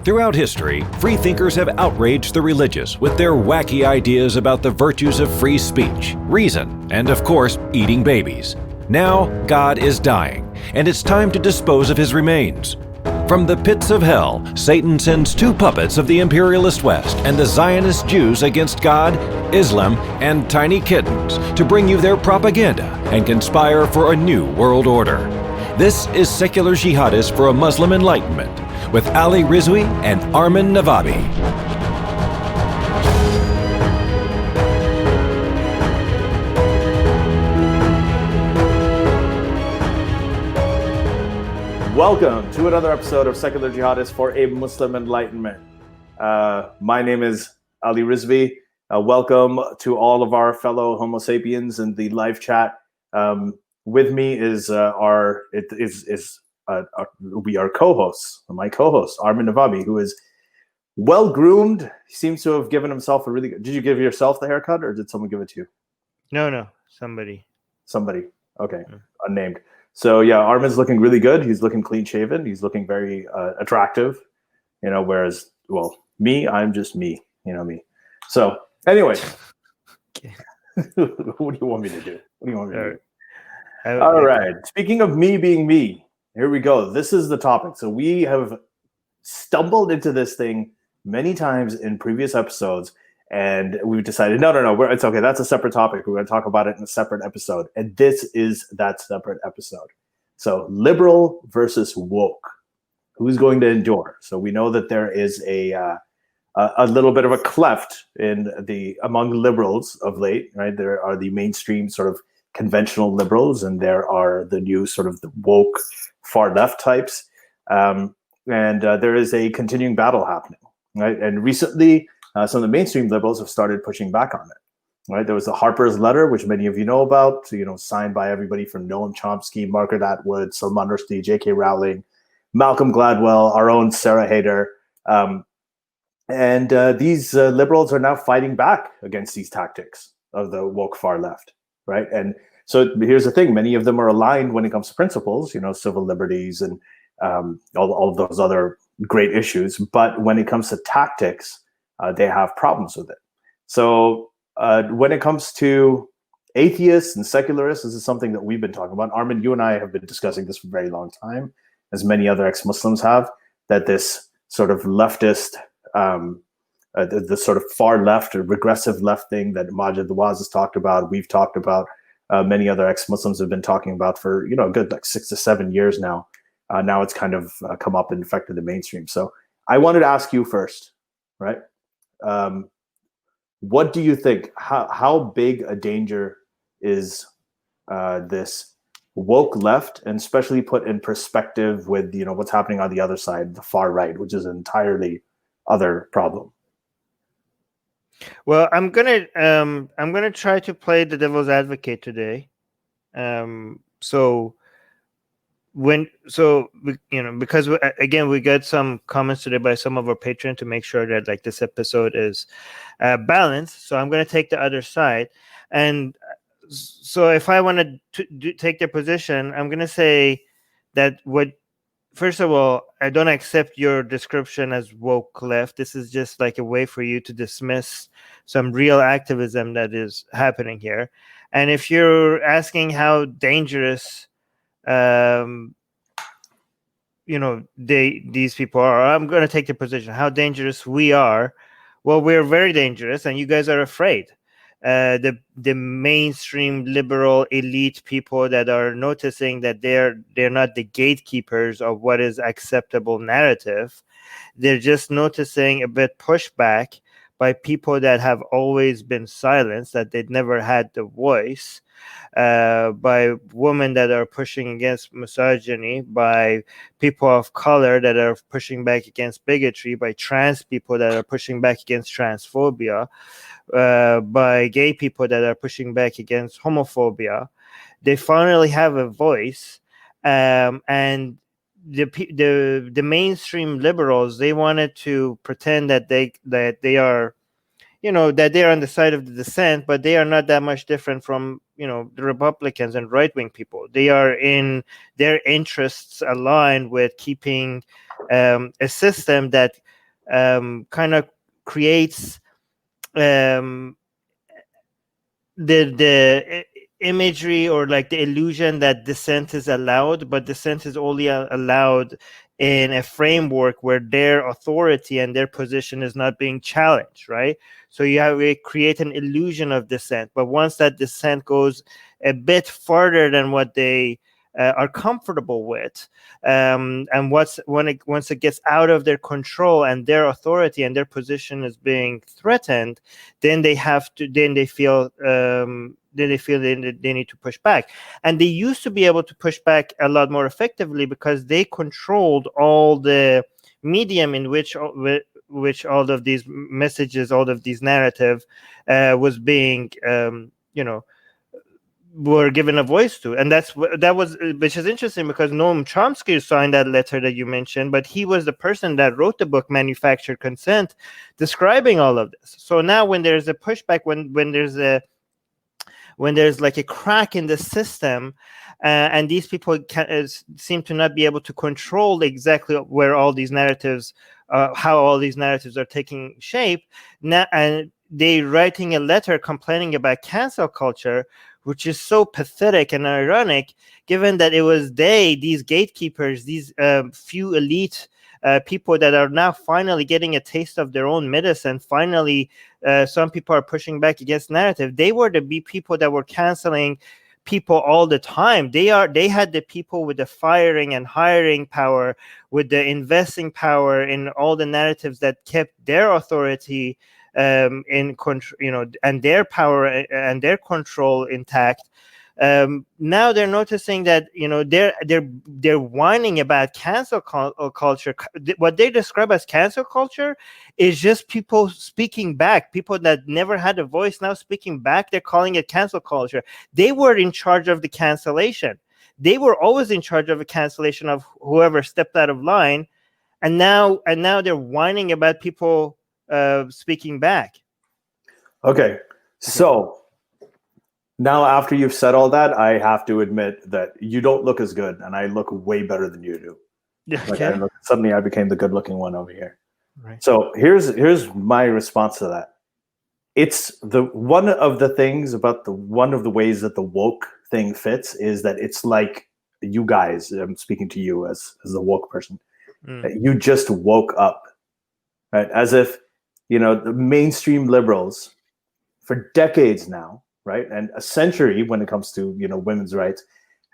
Throughout history, free thinkers have outraged the religious with their wacky ideas about the virtues of free speech, reason, and of course, eating babies. Now, God is dying, and it's time to dispose of his remains. From the pits of hell, Satan sends two puppets of the imperialist West and the Zionist Jews against God, Islam, and tiny kittens to bring you their propaganda and conspire for a new world order. This is Secular Jihadists for a Muslim Enlightenment with Ali Rizvi and Armin Navabi. Welcome to another episode of Secular Jihadists for a Muslim Enlightenment. My name is Ali Rizvi. Welcome to all of our fellow Homo sapiens in the live chat. With me is our co-hosts, my co-host Armin Navabi, who is well groomed. He seems to have given himself a really good. Did you give yourself the haircut, or did someone give it to you? No, somebody. Okay, unnamed. So yeah, Armin's looking really good. He's looking clean shaven. He's looking very attractive, whereas, well, me, I'm just me, me. So anyway, what do you want me to do? All right. Speaking of me being me, here we go. This is the topic. So we have stumbled into this thing many times in previous episodes, and we've decided, no, it's okay. That's a separate topic. We're going to talk about it in a separate episode. And this is that separate episode. So liberal versus woke. Who's going to endure? So we know that there is a little bit of a cleft among liberals of late, right? There are the mainstream sort of conventional liberals, and there are the new sort of the woke far left types. And there is a continuing battle happening, right? And recently, some of the mainstream liberals have started pushing back on it, right? There was the Harper's letter, which many of you know about, signed by everybody from Noam Chomsky, Margaret Atwood, Salman Rushdie, JK Rowling, Malcolm Gladwell, our own Sarah Haider. And these liberals are now fighting back against these tactics of the woke far left, right? And so here's the thing. Many of them are aligned when it comes to principles, civil liberties and all of those other great issues. But when it comes to tactics, they have problems with it. So when it comes to atheists and secularists, this is something that we've been talking about. Armin, you and I have been discussing this for a very long time, as many other ex-Muslims have, that this sort of leftist, the sort of far left or regressive left thing that Majid Dawaz has talked about, we've talked about, many other ex-Muslims have been talking about for, a good 6 to 7 years now. Now it's kind of come up and affected the mainstream. So I wanted to ask you first, right? What do you think? How big a danger is this woke left, and especially put in perspective with what's happening on the other side, the far right, which is an entirely other problem? Well, I'm gonna try to play the devil's advocate today. Because we got some comments today by some of our patrons to make sure that this episode is balanced. So I'm going to take the other side, and so if I want to take their position, I'm going to say that first of all, I don't accept your description as woke left. This is just like a way for you to dismiss some real activism that is happening here. And if you're asking how dangerous these people are, I'm going to take the position how dangerous we are. Well, we're very dangerous, and you guys are afraid. The mainstream liberal elite people that are noticing that they're not the gatekeepers of what is acceptable narrative. They're just noticing a bit pushback by people that have always been silenced, that they'd never had the voice, by women that are pushing against misogyny, by people of color that are pushing back against bigotry, by trans people that are pushing back against transphobia, by gay people that are pushing back against homophobia. They finally have a voice, and the mainstream liberals, they wanted to pretend that they are, that they are on the side of the dissent, but they are not that much different from, the Republicans and right-wing people. They are in their interests aligned with keeping a system that kind of creates the imagery or like the illusion that dissent is allowed, but dissent is only allowed in a framework where their authority and their position is not being challenged, right? So we create an illusion of dissent, but once that dissent goes a bit further than what they are comfortable with, and once it gets out of their control and their authority and their position is being threatened, then they feel they need to push back. And they used to be able to push back a lot more effectively because they controlled all the medium in which all of these messages, all of these narrative was being were given a voice to. And which is interesting because Noam Chomsky signed that letter that you mentioned, but he was the person that wrote the book Manufactured Consent, describing all of this. So now when there's a pushback, when there's like a crack in the system, and these people seem to not be able to control exactly where all these narratives, how all these narratives are taking shape, now, and they writing a letter complaining about cancel culture, which is so pathetic and ironic, given that it was these gatekeepers, these few elite people that are now finally getting a taste of their own medicine. Finally, some people are pushing back against narrative. They were the people that were canceling people all the time. They had the people with the firing and hiring power, with the investing power in all the narratives that kept their authority in control, and their power and their control intact. Now they're noticing that they're whining about cancel culture. What they describe as cancel culture is just people speaking back, people that never had a voice now speaking back. They're calling it cancel culture. They were in charge of the cancellation. They were always in charge of a cancellation of whoever stepped out of line, and now they're whining about people speaking back. Okay, so now after you've said all that, I have to admit that you don't look as good, and I look way better than you do. Okay. Suddenly I became the good-looking one over here. Right. So here's my response to that. It's one of the ways that the woke thing fits is that it's like you guys. I'm speaking to you as the woke person. You just woke up, right? As if the mainstream liberals for decades now, right, and a century when it comes to women's rights,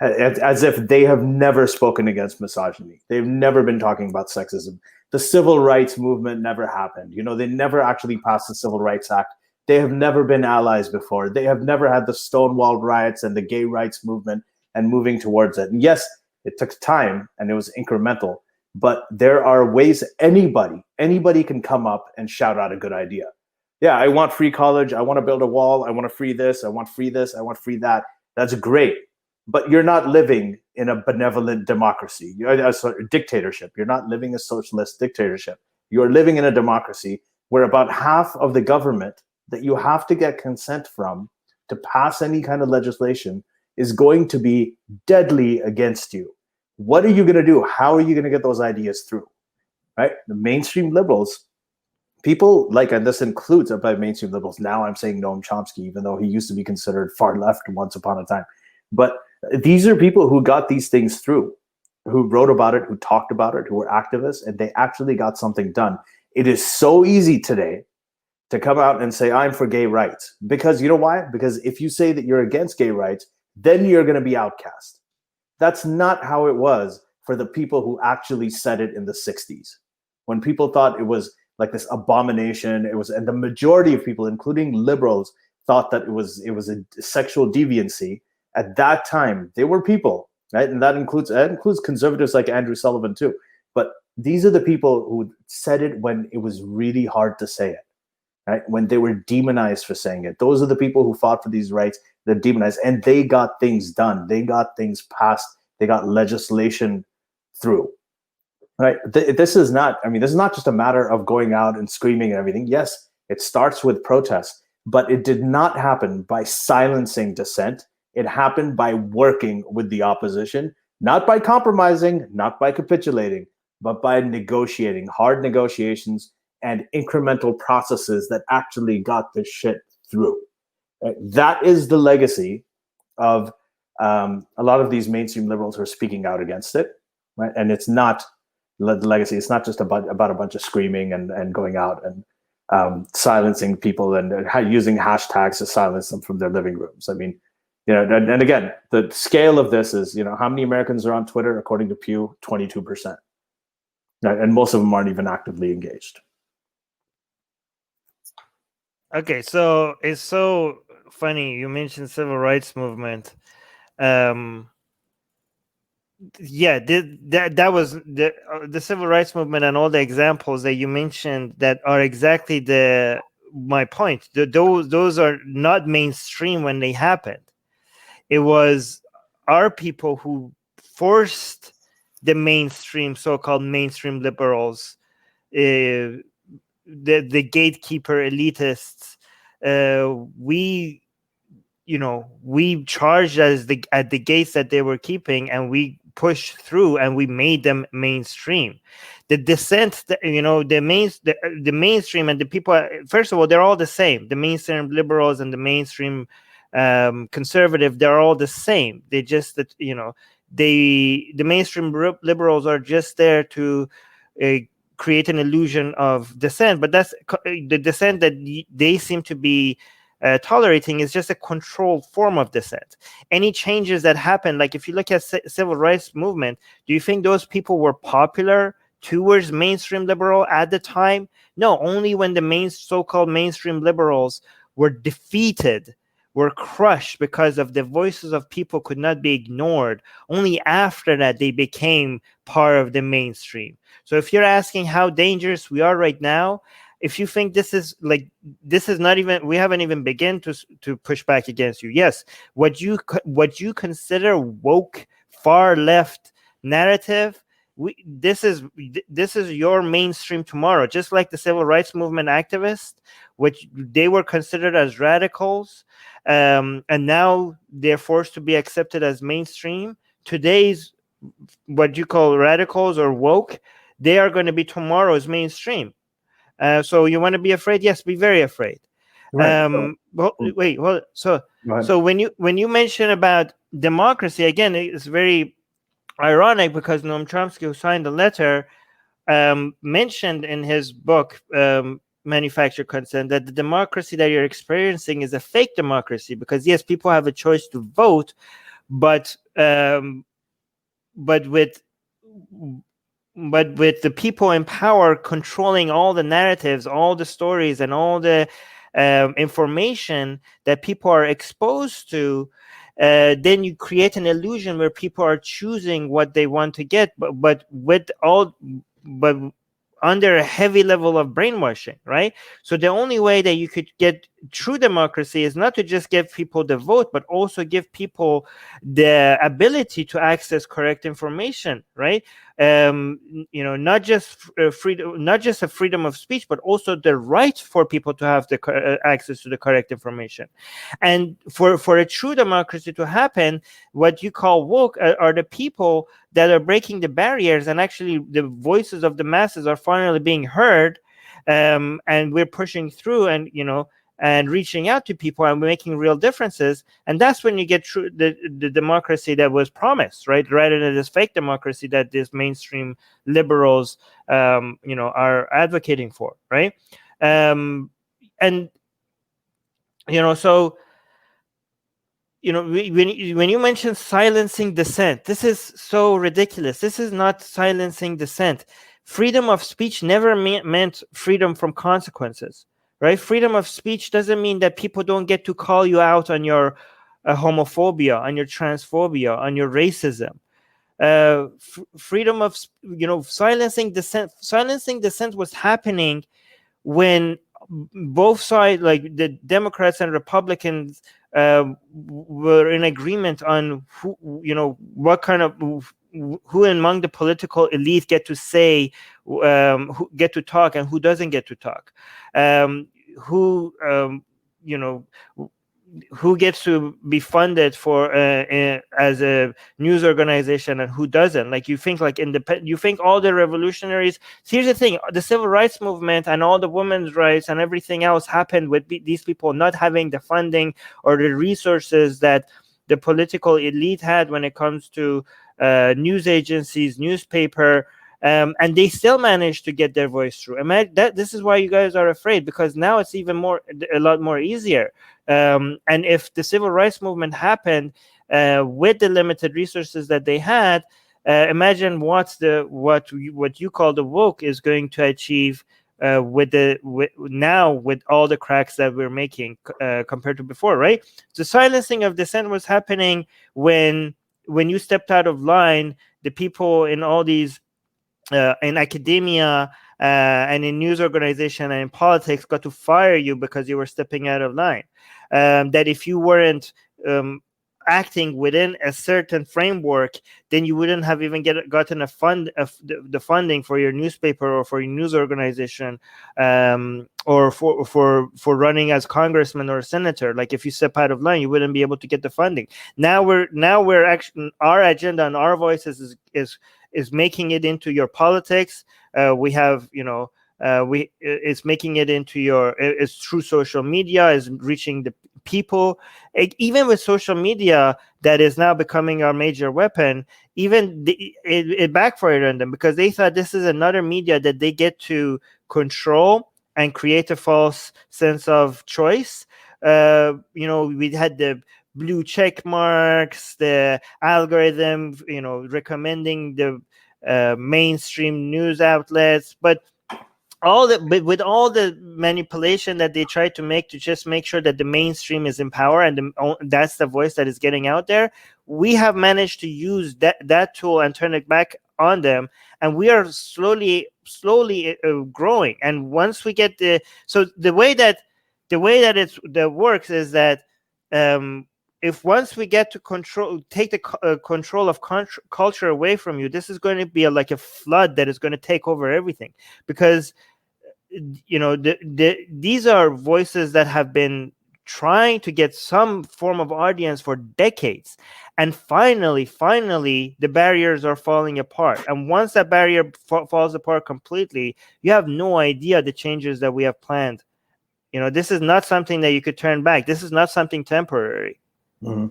as if they have never spoken against misogyny. They've never been talking about sexism. The civil rights movement never happened. They never actually passed the Civil Rights Act. They have never been allies before. They have never had the Stonewall riots and the gay rights movement and moving towards it. And yes, it took time and it was incremental, but there are ways anybody can come up and shout out a good idea. Yeah, I want free college. I want to build a wall. I want to free this. I want free this. I want free that. That's great. But you're not living in a benevolent democracy. You're a dictatorship. You're not living a socialist dictatorship. You're living in a democracy where about half of the government that you have to get consent from to pass any kind of legislation is going to be deadly against you. What are you going to do? How are you going to get those ideas through? Right? The mainstream liberals, people and this includes by mainstream liberals. Now I'm saying Noam Chomsky, even though he used to be considered far left once upon a time. But these are people who got these things through, who wrote about it, who talked about it, who were activists, and they actually got something done. It is so easy today to come out and say, I'm for gay rights. Because you know why? Because if you say that you're against gay rights, then you're going to be outcast. That's not how it was for the people who actually said it in the 60s. When people thought it was like this abomination, and the majority of people, including liberals, thought that it was a sexual deviancy. At that time, there were people, right? And that includes conservatives like Andrew Sullivan too. But these are the people who said it when it was really hard to say it, right? When they were demonized for saying it. Those are the people who fought for these rights. They're demonized, and they got things done. They got things passed. They got legislation through, right? This is not just a matter of going out and screaming and everything. Yes, it starts with protests, but it did not happen by silencing dissent. It happened by working with the opposition, not by compromising, not by capitulating, but by negotiating, hard negotiations, and incremental processes that actually got this shit through. Right? That is the legacy of a lot of these mainstream liberals who are speaking out against it, right? And it's not the legacy. It's not just about a bunch of screaming and going out and silencing people and using hashtags to silence them from their living rooms. I mean, and again, the scale of this is, how many Americans are on Twitter? According to Pew, 22%. Right? And most of them aren't even actively engaged. Okay, so it's so funny you mentioned civil rights movement. That was the civil rights movement, and all the examples that you mentioned that are exactly my point. Those are not mainstream when they happened. It was our people who forced the mainstream, so-called mainstream liberals, the gatekeeper elitists. We charged at the gates that they were keeping, and we pushed through, and we made them mainstream. The dissent, the mainstream and the people. First of all, they're all the same. The mainstream liberals and the mainstream conservative, they're all the same. They just the mainstream liberals are just there to create an illusion of dissent, but that's the dissent that they seem to be tolerating is just a controlled form of dissent. Any changes that happen, like if you look at civil rights movement, do you think those people were popular towards mainstream liberal at the time? No, only when the so-called mainstream liberals were defeated, were crushed because of the voices of people could not be ignored. Only after that they became part of the mainstream. So if you're asking how dangerous we are right now, if you think this is not even, we haven't even begun to push back against you. Yes, what you consider woke far left narrative, this is your mainstream tomorrow. Just like the civil rights movement activists, which they were considered as radicals, and now they're forced to be accepted as mainstream. Today's what you call radicals or woke, they are going to be tomorrow's mainstream. So you want to be afraid? Yes, be very afraid. Right. So when you mention about democracy, again, it's very ironic because Noam Chomsky, who signed the letter, mentioned in his book Manufactured Consent that the democracy that you're experiencing is a fake democracy, because yes, people have a choice to vote, but with the people in power controlling all the narratives, all the stories, and all the information that people are exposed to, then you create an illusion where people are choosing what they want to get, but under a heavy level of brainwashing, right? So the only way that you could get true democracy is not to just give people the vote, but also give people the ability to access correct information, right? Not just freedom, not just a freedom of speech, but also the right for people to have the access to the correct information. And for a true democracy to happen, what you call woke are the people that are breaking the barriers, and actually the voices of the masses are finally being heard, and we're pushing through, and reaching out to people, and making real differences. And that's when you get true the democracy that was promised, right? Rather than this fake democracy that this mainstream liberals are advocating for, right? So when you mention silencing dissent, this is so ridiculous. This is not silencing dissent. Freedom of speech never meant freedom from consequences, right? Freedom of speech doesn't mean that people don't get to call you out on your homophobia, on your transphobia, on your racism. Freedom of, silencing dissent. Silencing dissent was happening when both sides, like the Democrats and Republicans, were in agreement on who among the political elite get to say, who get to talk, who gets to be funded for as a news organization and who doesn't. Like you think like you think all the revolutionaries. Here's the thing: the civil rights movement and all the women's rights and everything else happened with these people not having the funding or the resources that the political elite had when it comes to news agencies, newspaper. And they still managed to get their voice through. Imagine that. This is why you guys are afraid, because now it's even a lot more easier. And if the civil rights movement happened with the limited resources that they had, imagine what you call the woke is going to achieve with all the cracks that we're making compared to before, right? The silencing of dissent was happening when you stepped out of line. The people in all these in academia and in news organization and in politics got to fire you because you were stepping out of line. That if you weren't acting within a certain framework, then you wouldn't have even gotten the funding for your newspaper or for your news organization, or for running as congressman or senator. Like if you step out of line, you wouldn't be able to get the funding. Now we're actually, our agenda and our voices is making it into your politics. We have, it's making it into it's through social media, is reaching the people. Even with social media, that is now becoming our major weapon. Even it backfired on them, because they thought this is another media that they get to control and create a false sense of choice. We had the blue check marks, the algorithm, recommending the mainstream news outlets, but with all the manipulation that they try to make to just make sure that the mainstream is in power and that's the voice that is getting out there, we have managed to use that tool and turn it back on them, and we are slowly growing. And once we get the way that works is that if once we get to take the control of culture away from you, this is going to be like a flood that is going to take over everything, because these are voices that have been trying to get some form of audience for decades, and finally the barriers are falling apart. And once that barrier falls apart completely, you have no idea the changes that we have planned. This is not something that you could turn back. This is not something temporary. Mm-hmm.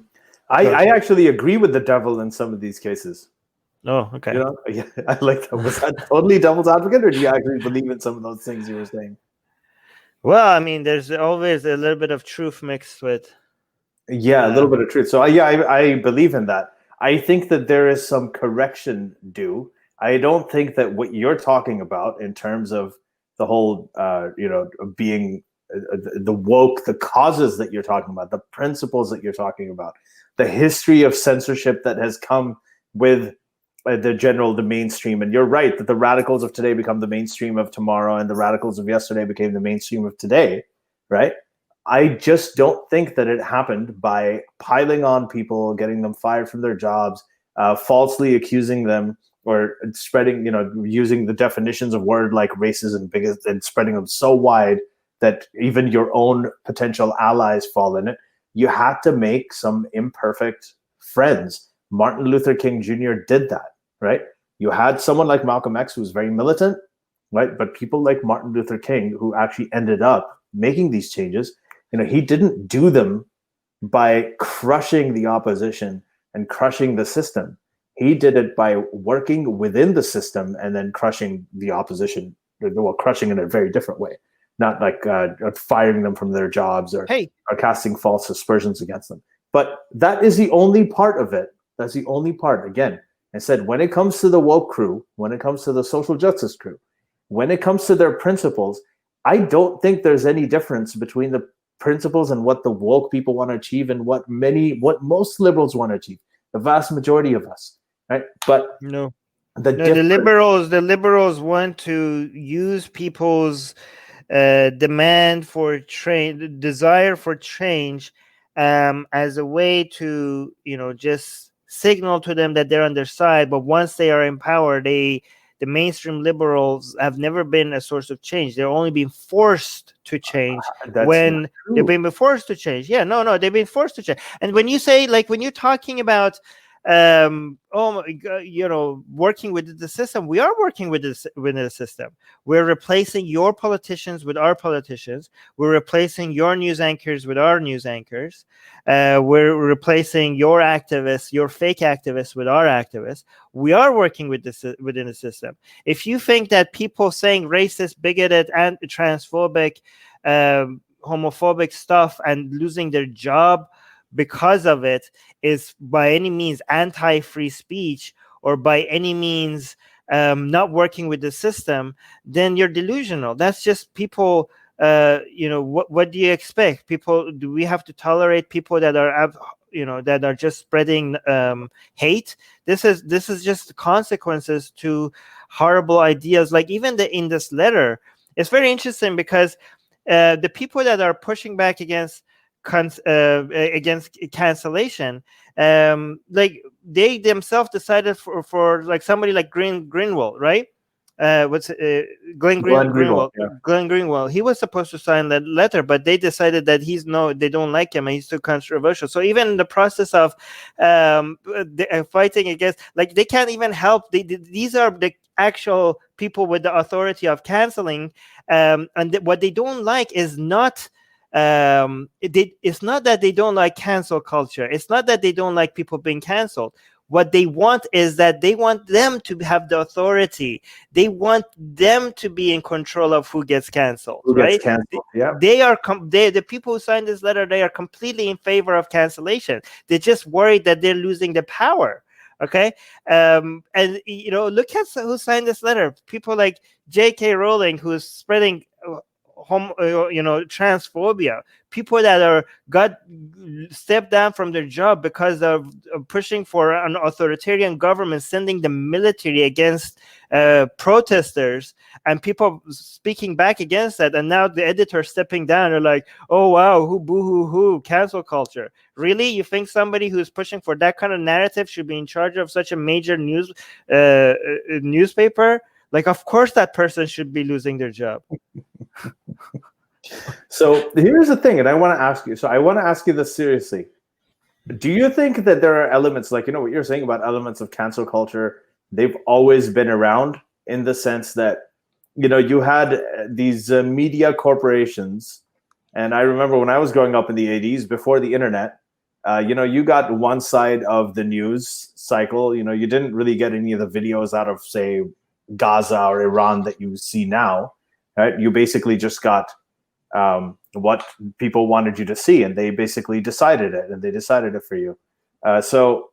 I actually agree with the devil in some of these cases. Oh, okay. Yeah, I like that. Was that totally devil's advocate, or do you actually believe in some of those things you were saying? Well, I mean, there's always a little bit of truth mixed with. Yeah, a little bit of truth. So I believe in that. I think that there is some correction due. I don't think that what you're talking about in terms of the whole, being the woke, the causes that you're talking about, the principles that you're talking about, the history of censorship that has come with the mainstream. And you're right that the radicals of today become the mainstream of tomorrow, and the radicals of yesterday became the mainstream of today, right? I just don't think that it happened by piling on people, getting them fired from their jobs, falsely accusing them, or spreading, using the definitions of word like racist and bigot, and spreading them so wide that even your own potential allies fall in it. You had to make some imperfect friends. Martin Luther King Jr. did that, right? You had someone like Malcolm X who was very militant, right? But people like Martin Luther King, who actually ended up making these changes, he didn't do them by crushing the opposition and crushing the system. He did it by working within the system and then crushing the opposition, well, crushing in a very different way, not like firing them from their jobs or casting false aspersions against them. But that is the only part of it. That's the only part. Again, I said, when it comes to the woke crew, when it comes to the social justice crew, when it comes to their principles, I don't think there's any difference between the principles and what the woke people want to achieve and what most liberals want to achieve. The vast majority of us, right? But the liberals want to use people's desire for change as a way to just signal to them that they're on their side. But once they are in power, they the mainstream liberals have never been a source of change. They're only being forced to change when they've been forced to change. Yeah, no, they've been forced to change. And when you say, like, when you're talking about working with the system, we are working with the system. We're replacing your politicians with our politicians. We're replacing your news anchors with our news anchors. We're replacing your activists, your fake activists, with our activists. We are working with this within the system. If you think that people saying racist, bigoted, and transphobic, homophobic stuff and losing their job because of it is by any means anti-free speech, or by any means not working with the system, then you're delusional. That's just people. What do you expect? Do we have to tolerate people that are that are just spreading hate? This is just consequences to horrible ideas. Like, even in this letter, it's very interesting because the people that are pushing back against cancellation, like, they themselves decided for like somebody like Greenwald, right? Glenn Greenwald. Yeah. Glenn Greenwald. He was supposed to sign that letter, but they decided that they don't like him and he's too controversial. So even in the process of fighting against, like, they can't even help. These are the actual people with the authority of canceling, and what they don't like is not. It's not that they don't like cancel culture. It's not that they don't like people being canceled. What they want is that they want them to have the authority. They want them to be in control of who gets canceled. Gets canceled. Yeah. The people who signed this letter, they are completely in favor of cancellation. They're just worried that they're losing the power. Okay. And look at who signed this letter. People like JK Rowling, who's spreading transphobia, people that got stepped down from their job because of pushing for an authoritarian government, sending the military against protesters, and people speaking back against that. And now the editor stepping down, are like, oh wow, boo-hoo-hoo, cancel culture. Really? You think somebody who's pushing for that kind of narrative should be in charge of such a major newspaper? Like, of course that person should be losing their job. So here's the thing, and I want to ask you. So I want to ask you this seriously. Do you think that there are elements, like, what you're saying about elements of cancel culture, they've always been around, in the sense that, you had these media corporations, and I remember when I was growing up in the 80s, before the internet, you got one side of the news cycle. You didn't really get any of the videos out of, say, Gaza or Iran that you see now, right? You basically just got what people wanted you to see, and they basically decided it, and they decided it for you. So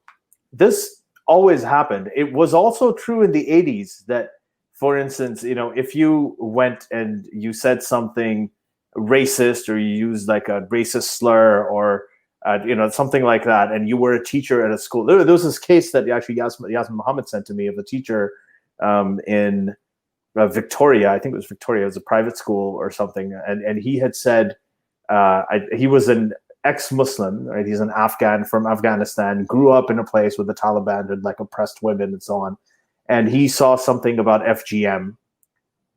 this always happened. It was also true in the 80s that, for instance, if you went and you said something racist, or you used like a racist slur, or something like that, and you were a teacher at a school. There was this case that actually Yasmin Mohammed sent to me of a teacher in Victoria. I think it was Victoria. It was a private school or something. And he had said, he was an ex-Muslim, right? He's an Afghan from Afghanistan, grew up in a place where the Taliban had like oppressed women and so on. And he saw something about FGM.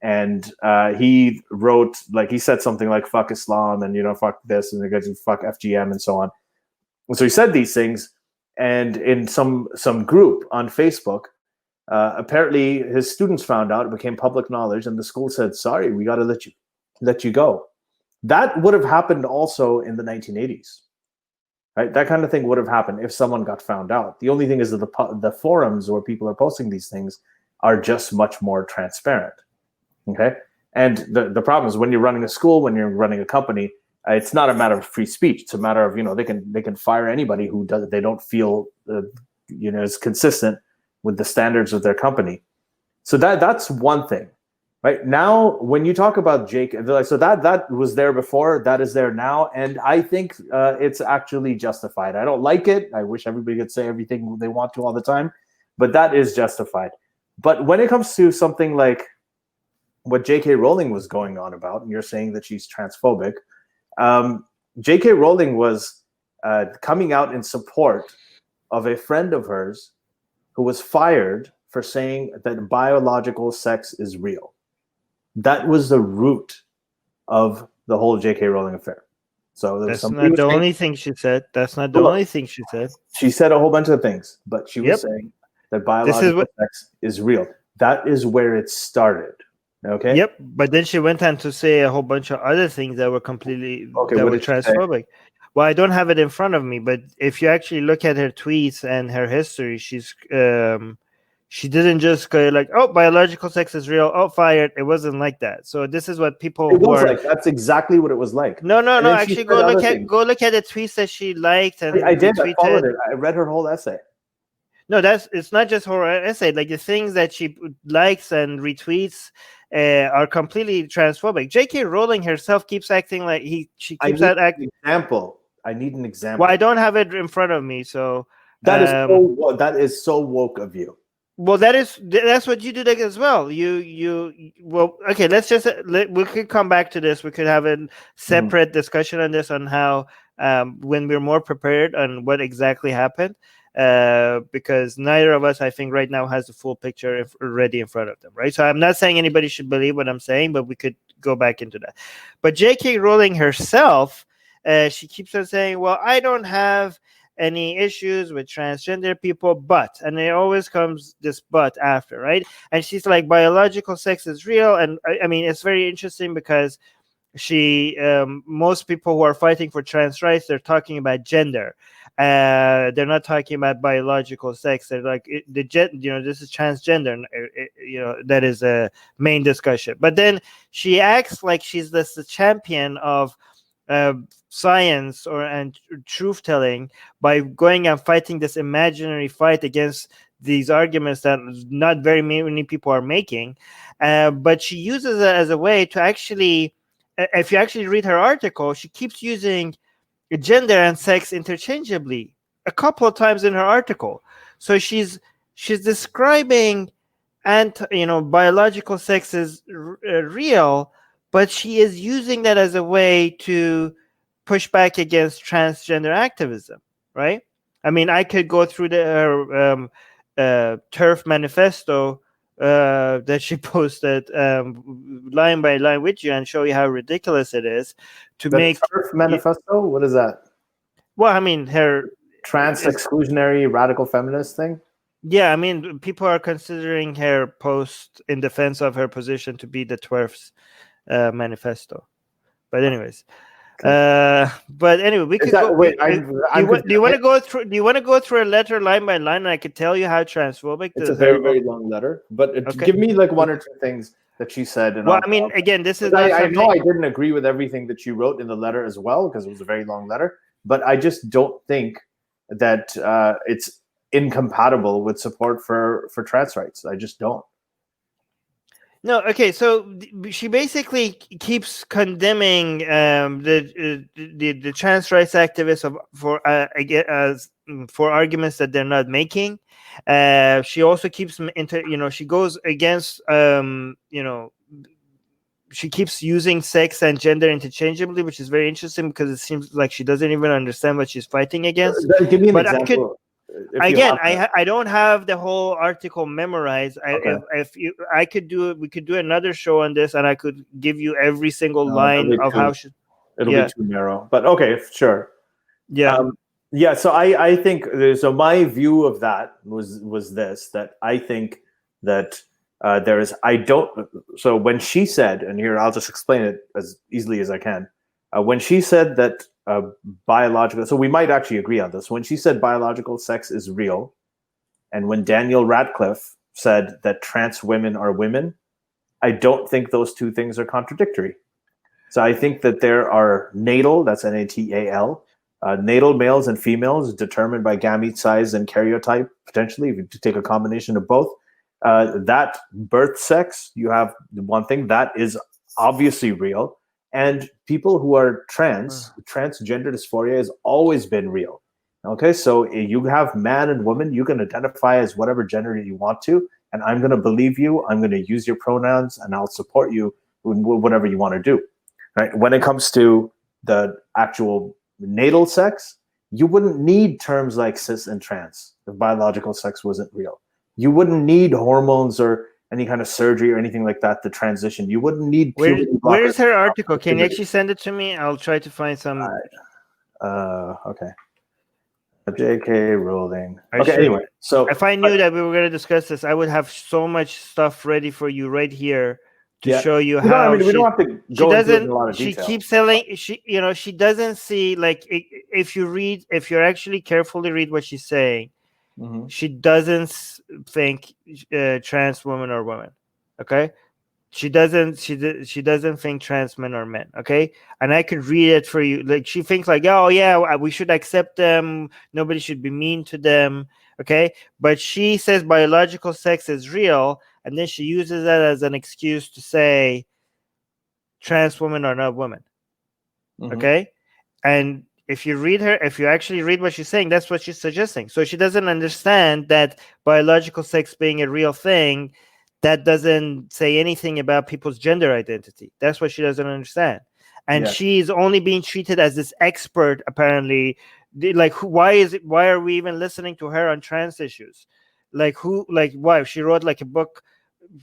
And he wrote, like, he said something like, fuck Islam, and, fuck this, and fuck FGM and so on. And so he said these things. And in some group on Facebook, apparently his students found out, it became public knowledge, and the school said, sorry, we got to let you go. That would have happened also in the 1980s, right? That kind of thing would have happened if someone got found out. The only thing is that the forums where people are posting these things are just much more transparent, okay? And the problem is, when you're running a school, when you're running a company, it's not a matter of free speech. It's a matter of, they can fire anybody who they don't feel is consistent with the standards of their company. So that's one thing, right? Now, when you talk about Jake, so that was there before, that is there now, and I think it's actually justified. I don't like it. I wish everybody could say everything they want to all the time, but that is justified. But when it comes to something like what JK Rowling was going on about, and you're saying that she's transphobic, JK Rowling was coming out in support of a friend of hers who was fired for saying that biological sex is real. That was the root of the whole JK Rowling affair. So that's not the only thing she said. That's not the only thing she said. She said a whole bunch of things, but she was saying that biological sex is real. That is where it started. Okay. Yep. But then she went on to say a whole bunch of other things that were completely that were transphobic. Well, I don't have it in front of me, but if you actually look at her tweets and her history, she's she didn't just go like, "Oh, biological sex is real." Oh, fired. It wasn't like that. So this is what people. It was like that's exactly what it was like. No. Actually, go look at the tweets that she liked and I did. I followed it. I read her whole essay. No, it's not just her essay. Like the things that she likes and retweets are completely transphobic. JK Rowling herself keeps acting like she keeps acting. I need an example. Well, I don't have it in front of me, so that is so woke of you. Well, that's what you do as well. Well, okay. We could come back to this. We could have a separate discussion on this on how when we're more prepared on what exactly happened. Because neither of us, I think, right now has the full picture already in front of them, right? So I'm not saying anybody should believe what I'm saying, but we could go back into that. But JK Rowling herself, she keeps on saying, well, I don't have any issues with transgender people, but, and it always comes this but after, right? And she's like, biological sex is real. And I mean, it's very interesting because most people who are fighting for trans rights, they're talking about gender. They're not talking about biological sex. They're like this is transgender. That is a main discussion. But then she acts like she's the champion of science and truth telling by going and fighting this imaginary fight against these arguments that not very many people are making. But she uses it as a way to actually, if you actually read her article, she keeps using gender and sex interchangeably a couple of times in her article. So she's describing biological sex is real, but she is using that as a way to push back against transgender activism, right? I mean, I could go through her TERF manifesto that she posted line by line with you and show you how ridiculous it is to make TERF manifesto. What is that? Well, I mean, her trans exclusionary radical feminist thing. Yeah, I mean, people are considering her post in defense of her position to be the TERF's manifesto. But anyways, we could go. Wait, do you want to go through? Do you want to go through a letter line by line? And I could tell you how transphobic. It's a very, very long letter, but give me like one or two things that she said. Well, I mean, again, this is. I know I didn't agree with everything that she wrote in the letter as well because it was a very long letter, but I just don't think that it's incompatible with support for trans rights. I just don't. No, okay. So she basically keeps condemning the trans rights activists for arguments that they're not making. She also keeps she goes against she keeps using sex and gender interchangeably, which is very interesting because it seems like she doesn't even understand what she's fighting against. Give me an example. I don't have the whole article memorized. Okay. We could do another show on this, and I could give you every single line of how she. It'll be too narrow, but okay, sure. Yeah. So I think so. My view of that was this: that I think that there is. I don't. So when she said, and here I'll just explain it as easily as I can. When she said that. Biological, so we might actually agree on this. When she said biological sex is real, and when Daniel Radcliffe said that trans women are women, I don't think those two things are contradictory. So I think that there are natal, that's Natal, natal males and females determined by gamete size and karyotype, potentially, if you take a combination of both. That birth sex, you have one thing, that is obviously real. And people who are transgender dysphoria has always been real. Okay, so you have man and woman, you can identify as whatever gender you want to, and I'm going to believe you, I'm going to use your pronouns, and I'll support you in whatever you want to do. Right? When it comes to the actual natal sex, you wouldn't need terms like cis and trans if biological sex wasn't real. You wouldn't need hormones or any kind of surgery or anything like that to transition. You wouldn't need puberty blockers. Where is her article? Can you actually send it to me? I'll try to find some. Okay. JK Rowling. Okay, anyway. So if I knew that we were going to discuss this, I would have so much stuff ready for you right here to show you how. I mean, we don't have to go into it in a lot of detail. She keeps telling she doesn't see, like, if you're actually carefully read what she's saying, she doesn't think trans women are women. Okay, she doesn't think trans men are men. Okay, and I could read it for you. Like, she thinks like, oh yeah, we should accept them. Nobody should be mean to them. Okay, but she says biological sex is real, and then she uses that as an excuse to say trans women are not women. Okay, and if you actually read what she's saying, that's what she's suggesting. So she doesn't understand that biological sex being a real thing, that doesn't say anything about people's gender identity. That's what she doesn't understand. And she's only being treated as this expert, apparently. Like, why are we even listening to her on trans issues? Like, why? She wrote like a book.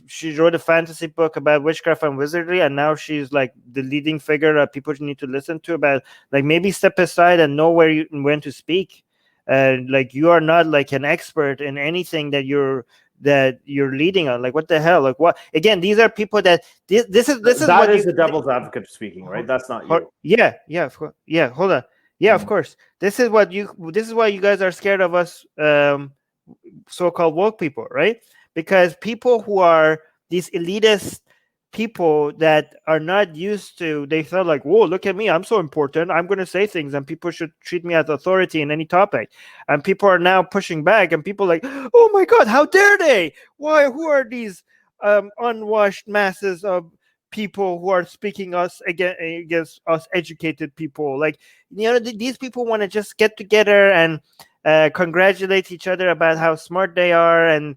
She wrote a fantasy book about witchcraft and wizardry, and now she's like the leading figure that people need to listen to. About, like, maybe step aside and know when to speak. Like, you are not like an expert in anything that you're leading on. Like, what the hell? Like, what? Again, these are people that this is the devil's advocate speaking, right? That's not you. Yeah. Hold on. Yeah, of course. This is why you guys are scared of us, so-called woke people, right? Because people who are these elitist people that are not used to, they felt like, whoa, look at me, I'm so important, I'm going to say things and people should treat me as authority in any topic. And people are now pushing back, and people like, oh my God, how dare they? Who are these unwashed masses of people who are speaking against us educated people? Like, these people want to just get together and congratulate each other about how smart they are, and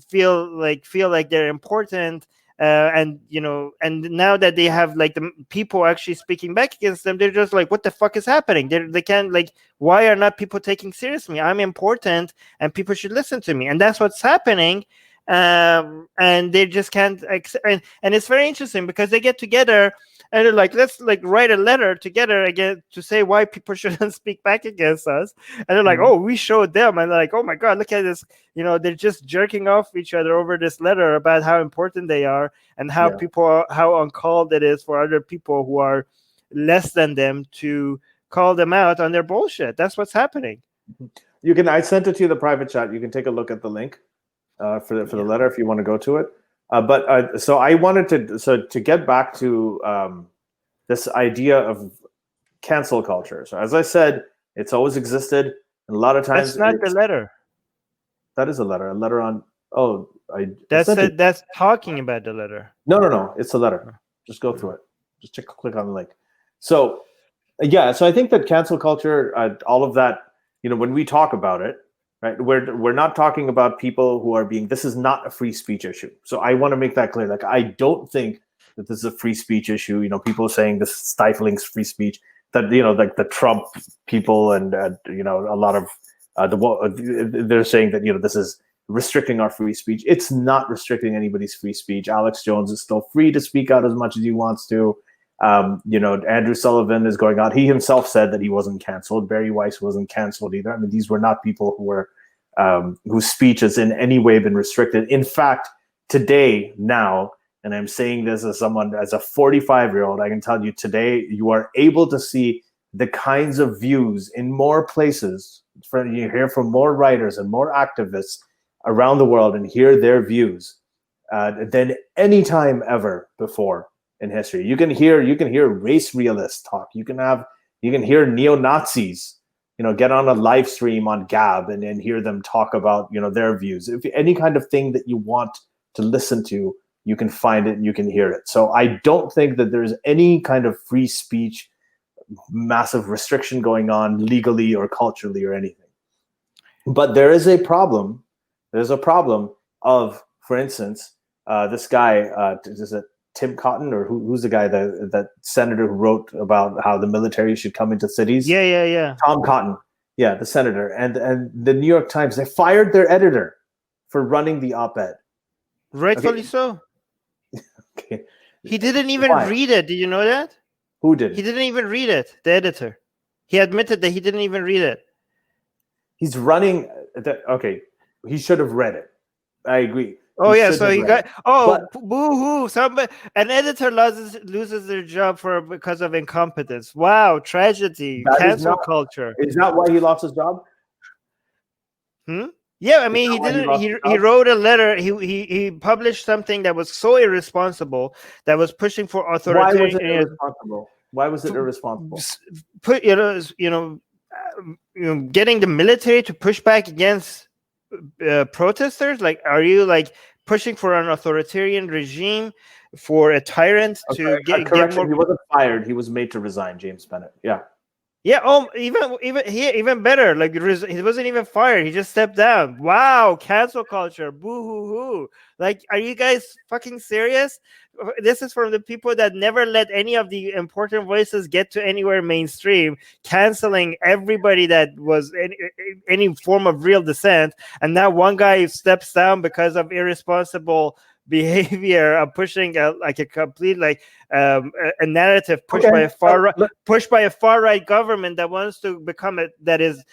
feel like they're important, and now that they have like the people actually speaking back against them, they're just like, what the fuck is happening? They can't, like, why are not people taking seriously? I'm important and people should listen to me, and that's what's happening. And they just can't and it's very interesting because they get together and they're like, let's like write a letter together again to say why people shouldn't speak back against us. And they're like, oh, we showed them, and they're like, oh my God, look at this. They're just jerking off each other over this letter about how important they are, and how how uncalled it is for other people who are less than them to call them out on their bullshit. That's what's happening. I sent it to you, the private chat. You can take a look at the link for the letter if you want to go to it. So I wanted to get back to this idea of cancel culture. So as I said, it's always existed, and a lot of times that's not the letter. That is a letter. A letter on. That's talking about the letter. No. It's a letter. Just go through it. Just click on the link. So so I think that cancel culture, all of that, when we talk about it, right, we're not talking about people who are being. This is not a free speech issue. So I want to make that clear. Like, I don't think that this is a free speech issue. People saying this stifling free speech. That like the Trump people and a lot of they're saying that this is restricting our free speech. It's not restricting anybody's free speech. Alex Jones is still free to speak out as much as he wants to. Andrew Sullivan is going out. He himself said that he wasn't canceled. Barry Weiss wasn't canceled either. I mean, these were not people who were whose speech has in any way been restricted. In fact, today, now, and I'm saying this as a 45-year-old, I can tell you today, you are able to see the kinds of views in more places. You hear from more writers and more activists around the world and hear their views than any time ever before in history. You can hear race realists talk. You can hear neo-Nazis, get on a live stream on Gab and hear them talk about, their views. If any kind of thing that you want to listen to, you can find it and you can hear it. So I don't think that there's any kind of free speech, massive restriction going on legally or culturally or anything. But there is a problem. There's a problem of, for instance, this guy, is it Tim Cotton, or who's the guy, that senator who wrote about how the military should come into cities? Yeah. Tom Cotton. Yeah, the senator. And the New York Times, they fired their editor. for running the op-ed. Rightfully so. Okay. He didn't even read it. Did you know that? Who did? He didn't even read it. The editor. He admitted that he didn't even read it. He's running. Okay, he should have read it. I agree. Oh yeah, so he got. Oh, boo-hoo! An editor loses their job because of incompetence. Wow, tragedy, cancel culture. Is that why he lost his job? Yeah, I mean, he didn't. He wrote a letter. He published something that was so irresponsible, that was pushing for authoritarian. Why was it irresponsible? Why was it irresponsible? Getting the military to push back against protesters. Like, are you like pushing for an authoritarian regime, for a tyrant to get more? He wasn't fired. He was made to resign. James Bennett. Yeah. Yeah. Oh, even better. Like, he wasn't even fired. He just stepped down. Wow, cancel culture. Boo hoo hoo. Like, are you guys fucking serious? This is from the people that never let any of the important voices get to anywhere mainstream, canceling everybody that was any form of real dissent. And now one guy steps down because of irresponsible behavior of pushing a complete a narrative pushed by a far right government that wants to become that is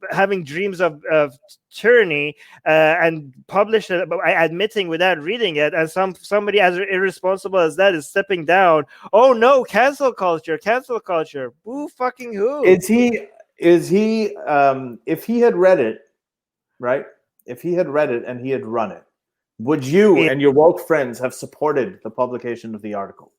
having dreams of tyranny, and publish it admitting without reading it, and somebody as irresponsible as that is stepping down. Oh no, cancel culture. Boo fucking who? Is he if he had read it, right? If he had read it and he had run it, would you and your woke friends have supported the publication of the article?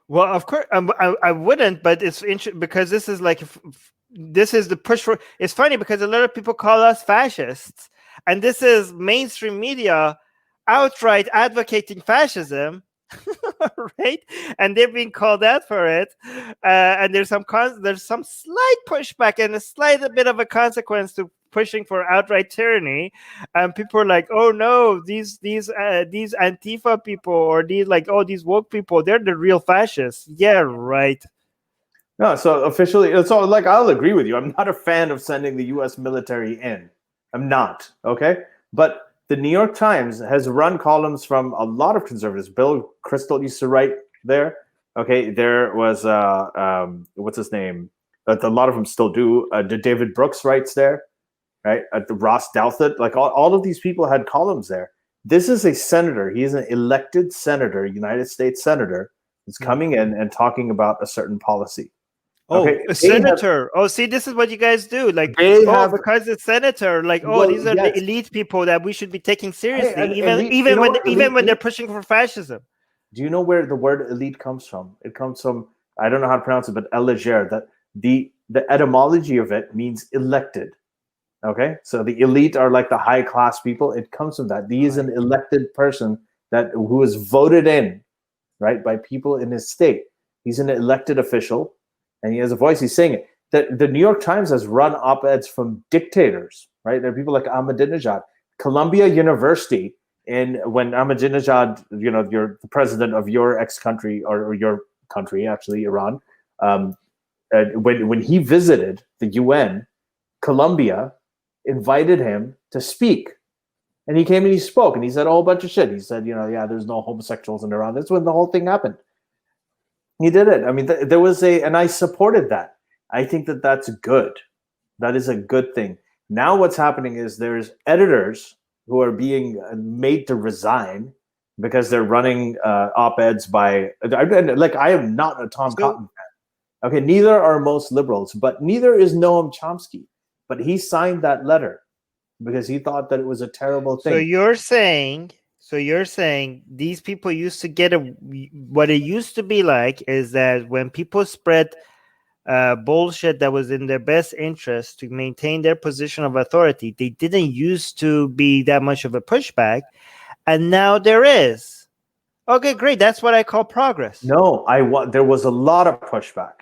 Well, of course, I wouldn't, but it's interesting because this is the push for. It's funny because a lot of people call us fascists, and this is mainstream media outright advocating fascism, right? And they're being called out for it, and there's some slight pushback and a slight bit of a consequence to pushing for outright tyranny, and people are like, oh no, these Antifa people, or these woke people, they're the real fascists. Yeah, right. No, so officially, I'll agree with you. I'm not a fan of sending the U.S. military in. I'm not, okay? But the New York Times has run columns from a lot of conservatives. Bill Kristol used to write there. Okay, there was what's his name? A lot of them still do. David Brooks writes there. Right, at the Ross Douthat, all of these people had columns there. This is a senator. He is an elected senator, United States senator, who's coming in and talking about a certain policy. Oh, okay? A senator. See, this is what you guys do. Because it's senator. These are the elite people that we should be taking seriously, even when they're pushing for fascism. Do you know where the word elite comes from? It comes from, I don't know how to pronounce it, but éleger. That the etymology of it means elected. Okay, so the elite are like the high class people. It comes from that. He is an elected person who is voted in, right, by people in his state. He's an elected official, and he has a voice. He's saying it. The New York Times has run op-eds from dictators, right? There are people like Ahmadinejad, Columbia University, and when Ahmadinejad, you're the president of your ex-country or your country, actually, Iran. When he visited the UN, Columbia invited him to speak, and he came and he spoke, and he said a whole bunch of shit. He said, there's no homosexuals in Iran. That's when the whole thing happened. He did it. I mean, there was and I supported that. I think that that's good. That is a good thing. Now what's happening is there's editors who are being made to resign because they're running op-eds by, I am not a Tom Cotton fan. Okay, neither are most liberals, but neither is Noam Chomsky. But he signed that letter because he thought that it was a terrible thing. So you're saying these people used to get what it used to be like is that when people spread bullshit that was in their best interest to maintain their position of authority, they didn't used to be that much of a pushback, and now there is. Okay, great. That's what I call progress. No, there was a lot of pushback.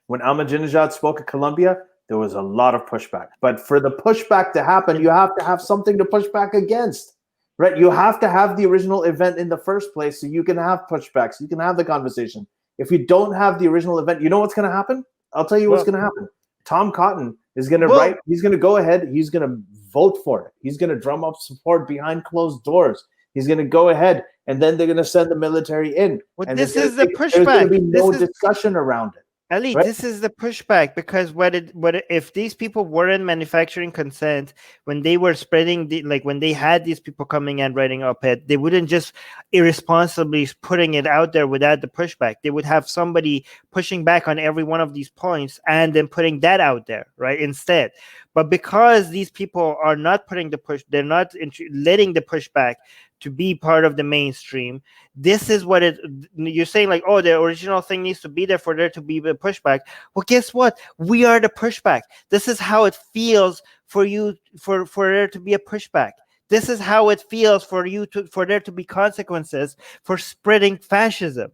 When Ahmadinejad spoke at Columbia, there was a lot of pushback. But for the pushback to happen, you have to have something to push back against, right? You have to have the original event in the first place so you can have pushbacks, you can have the conversation. If you don't have the original event, you know what's going to happen? I'll tell you what's going to happen. Tom Cotton is going to write. He's going to go ahead. He's going to vote for it. He's going to drum up support behind closed doors. He's going to go ahead, and then they're going to send the military in. Well, and this is the pushback. There's going to be no discussion around it. Ali, right? This is the pushback, because if these people weren't manufacturing consent when they were spreading when they had these people coming and writing op-ed, they wouldn't just irresponsibly putting it out there without the pushback. They would have somebody pushing back on every one of these points and then putting that out there, right? Instead. But because these people are not putting the push, they're not letting the pushback to be part of the mainstream. This is what you're saying, like, oh, the original thing needs to be there for there to be the pushback. Well, guess what? We are the pushback. This is how it feels for there to be a pushback. This is how it feels for there to be consequences for spreading fascism.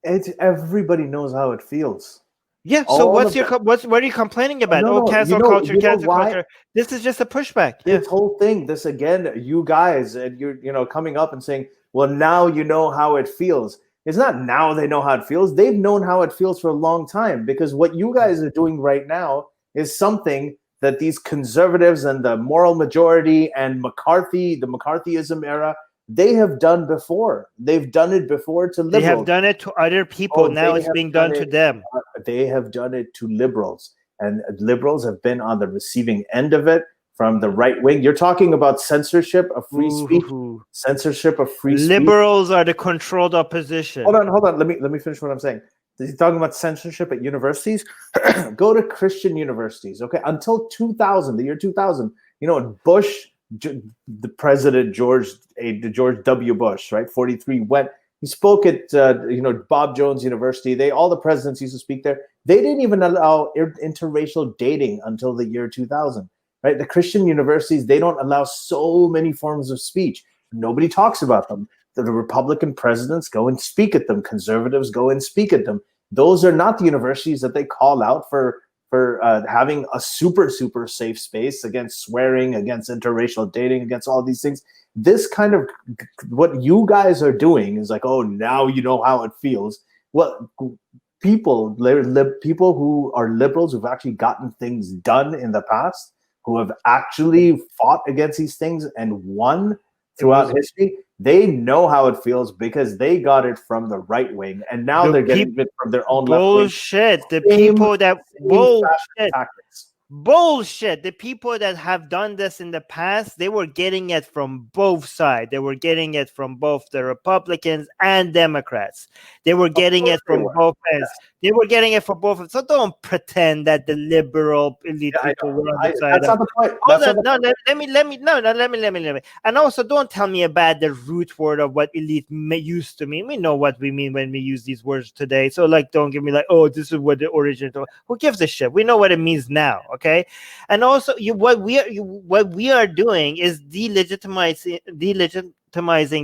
Everybody knows how it feels. Yeah. So what are you complaining about? Cancel culture, cancel culture. This is just a pushback. This whole thing, this again, you guys, and you're coming up and saying, well, now you know how it feels. It's not now they know how it feels. They've known how it feels for a long time, because what you guys are doing right now is something that these conservatives and the moral majority and the McCarthyism era, they have done before. They've done it before to liberals. They have done it to other people. Now it's being done to them. They have done it to liberals. And liberals have been on the receiving end of it from the right wing. You're talking about censorship of free speech. Censorship of free speech. Liberals are the controlled opposition. Hold on. Let me finish what I'm saying. You're talking about censorship at universities. Go to Christian universities. Okay, until 2000, the year 2000. Bush, the president George W. Bush, right? 43 went. He spoke at Bob Jones University. All the presidents used to speak there. They didn't even allow interracial dating until the year 2000, right? The Christian universities, they don't allow so many forms of speech. Nobody talks about them. The Republican presidents go and speak at them. Conservatives go and speak at them. Those are not the universities that they call out for having a super safe space against swearing, against interracial dating, against all these things. This kind of what you guys are doing is like, oh, now you know how it feels. Well, people who are liberals who've actually gotten things done in the past, who have actually fought against these things and won throughout history, they know how it feels because they got it from the right wing, and now they're getting it from their own bullshit. Left wing. The people that bullshit. Tactics. Bullshit. The people that have done this in the past, they were getting it from both sides. They were getting it from both the Republicans and Democrats. They were getting it from both ends. They were getting it from both ends. So don't pretend that the liberal elite people were on the side. That's not the point. Let me. And also, don't tell me about the root word of what elite used to mean. We know what we mean when we use these words today. So, don't give me oh, this is what the original. Who gives a shit? We know what it means now. Okay, and also what we are doing is delegitimizing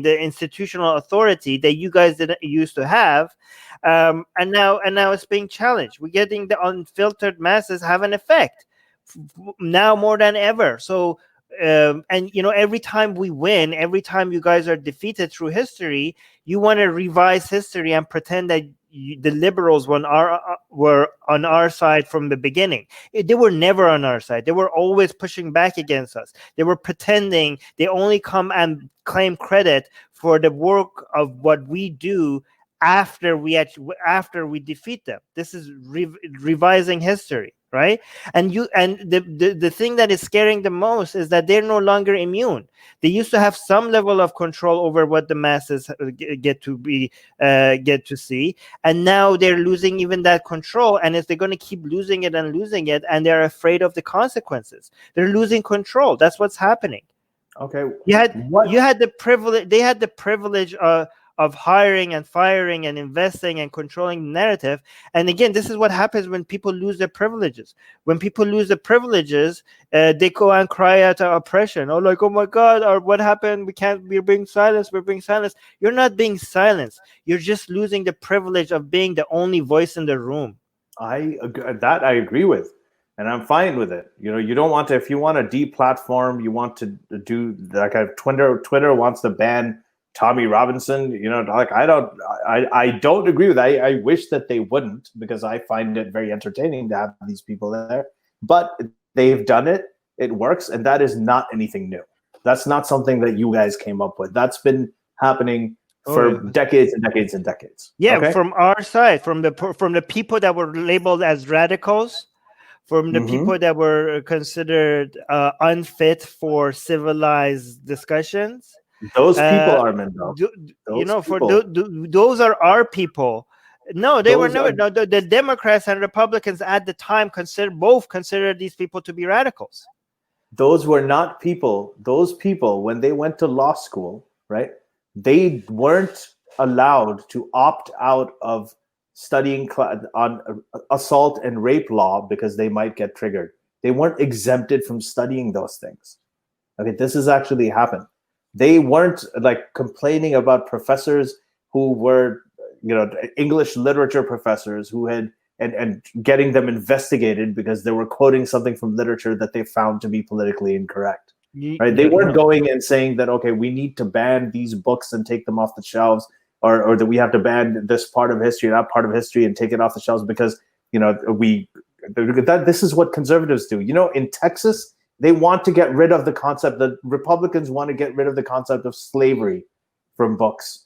the institutional authority that you guys didn't used to have, and now it's being challenged. We're getting the unfiltered masses have an effect now more than ever. So. Every time we win, every time you guys are defeated through history, you want to revise history and pretend that the liberals were on our side from the beginning. They were never on our side. They were always pushing back against us. They were pretending. They only come and claim credit for the work of what we do after we defeat them. This is revising history. Right, and the thing that is scaring the most is that they're no longer immune. They used to have some level of control over what the masses get to see, and now they're losing even that control. And if they're going to keep losing it, and they're afraid of the consequences, they're losing control. That's what's happening. Okay, you had the privilege. They had the privilege of hiring and firing and investing and controlling the narrative. And again, this is what happens when people lose their privileges. When people lose their privileges, they go and cry out oppression. Oh my God, or what happened? We're being silenced. You're not being silenced. You're just losing the privilege of being the only voice in the room. I agree with. And I'm fine with it. You don't want to, if you want to deplatform, you want to do like Twitter wants to ban Tommy Robinson, I don't agree with that. I wish that they wouldn't, because I find it very entertaining to have these people there. but they've done it. It works, and that is not anything new. That's not something that you guys came up with. That's been happening for decades and decades and decades. Yeah, okay? From our side, from the people that were labeled as radicals, from the people that were considered unfit for civilized discussions. Those people, Armin, though. Those are our people. No, they were never. No, the Democrats and Republicans at the time considered these people to be radicals. Those were not people. Those people, when they went to law school, right? They weren't allowed to opt out of studying on assault and rape law because they might get triggered. They weren't exempted from studying those things. Okay, this has actually happened. They weren't like complaining about professors who were, English literature professors who had and getting them investigated because they were quoting something from literature that they found to be politically incorrect. Right? They weren't going and saying that, okay, we need to ban these books and take them off the shelves, or that we have to ban this part of history, that part of history, and take it off the shelves because, this is what conservatives do. In Texas, they want to get rid of the concept, the Republicans want to get rid of the concept of slavery from books.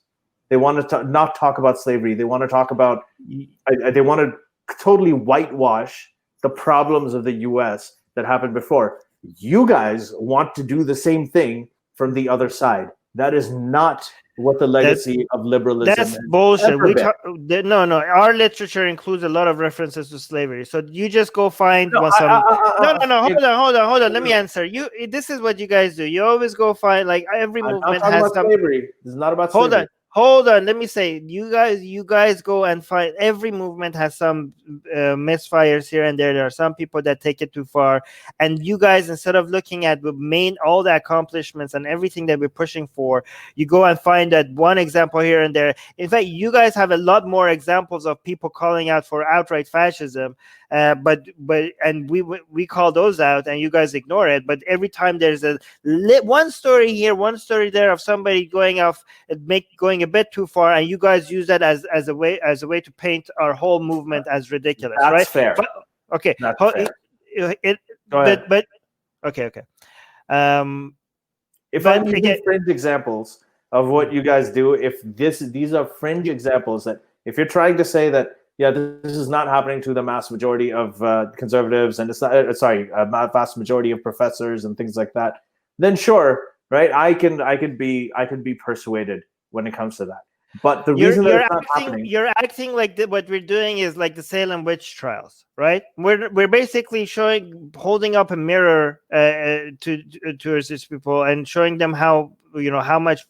They want to not talk about slavery. They want to talk about, they want to totally whitewash the problems of the US that happened before. You guys want to do the same thing from the other side. That is not what the legacy of liberalism is. That's bullshit. No. Our literature includes a lot of references to slavery. So you just go find Hold on. Let me answer. This is what you guys do. You always go find every movement has some slavery. This is not about slavery. Hold on. Let me say, you guys go and find. Every movement has some misfires here and there. There are some people that take it too far, and you guys, instead of looking at all the accomplishments and everything that we're pushing for, you go and find that one example here and there. In fact, you guys have a lot more examples of people calling out for outright fascism. But we call those out, and you guys ignore it. But every time there's one story here, one story there of somebody going a bit too far, and you guys use that as a way to paint our whole movement as ridiculous. That's right? fair. But, okay. That's fair. Go ahead. But okay. If I'm using fringe examples of what you guys do, these are fringe examples that if you're trying to say that. Yeah, this is not happening to the mass majority of conservatives, and it's not. Vast majority of professors and things like that. Then sure, right? I can be persuaded when it comes to that. But the reason that it's not happening, you're acting like what we're doing is like the Salem witch trials, right? We're basically holding up a mirror towards these people and showing them how much.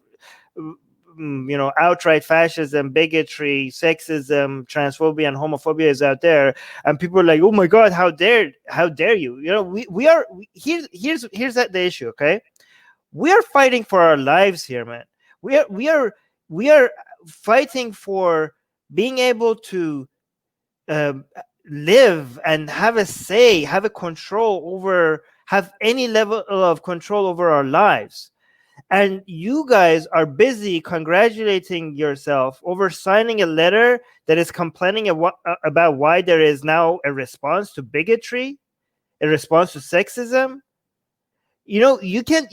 Outright fascism, bigotry, sexism, transphobia, and homophobia is out there, and people are like, "Oh my God, how dare you?" Here's the issue. Okay, we are fighting for our lives here, man. We are fighting for being able to live and have a say, have any level of control over our lives. And you guys are busy congratulating yourself over signing a letter that is complaining about why there is now a response to bigotry, a response to sexism. You can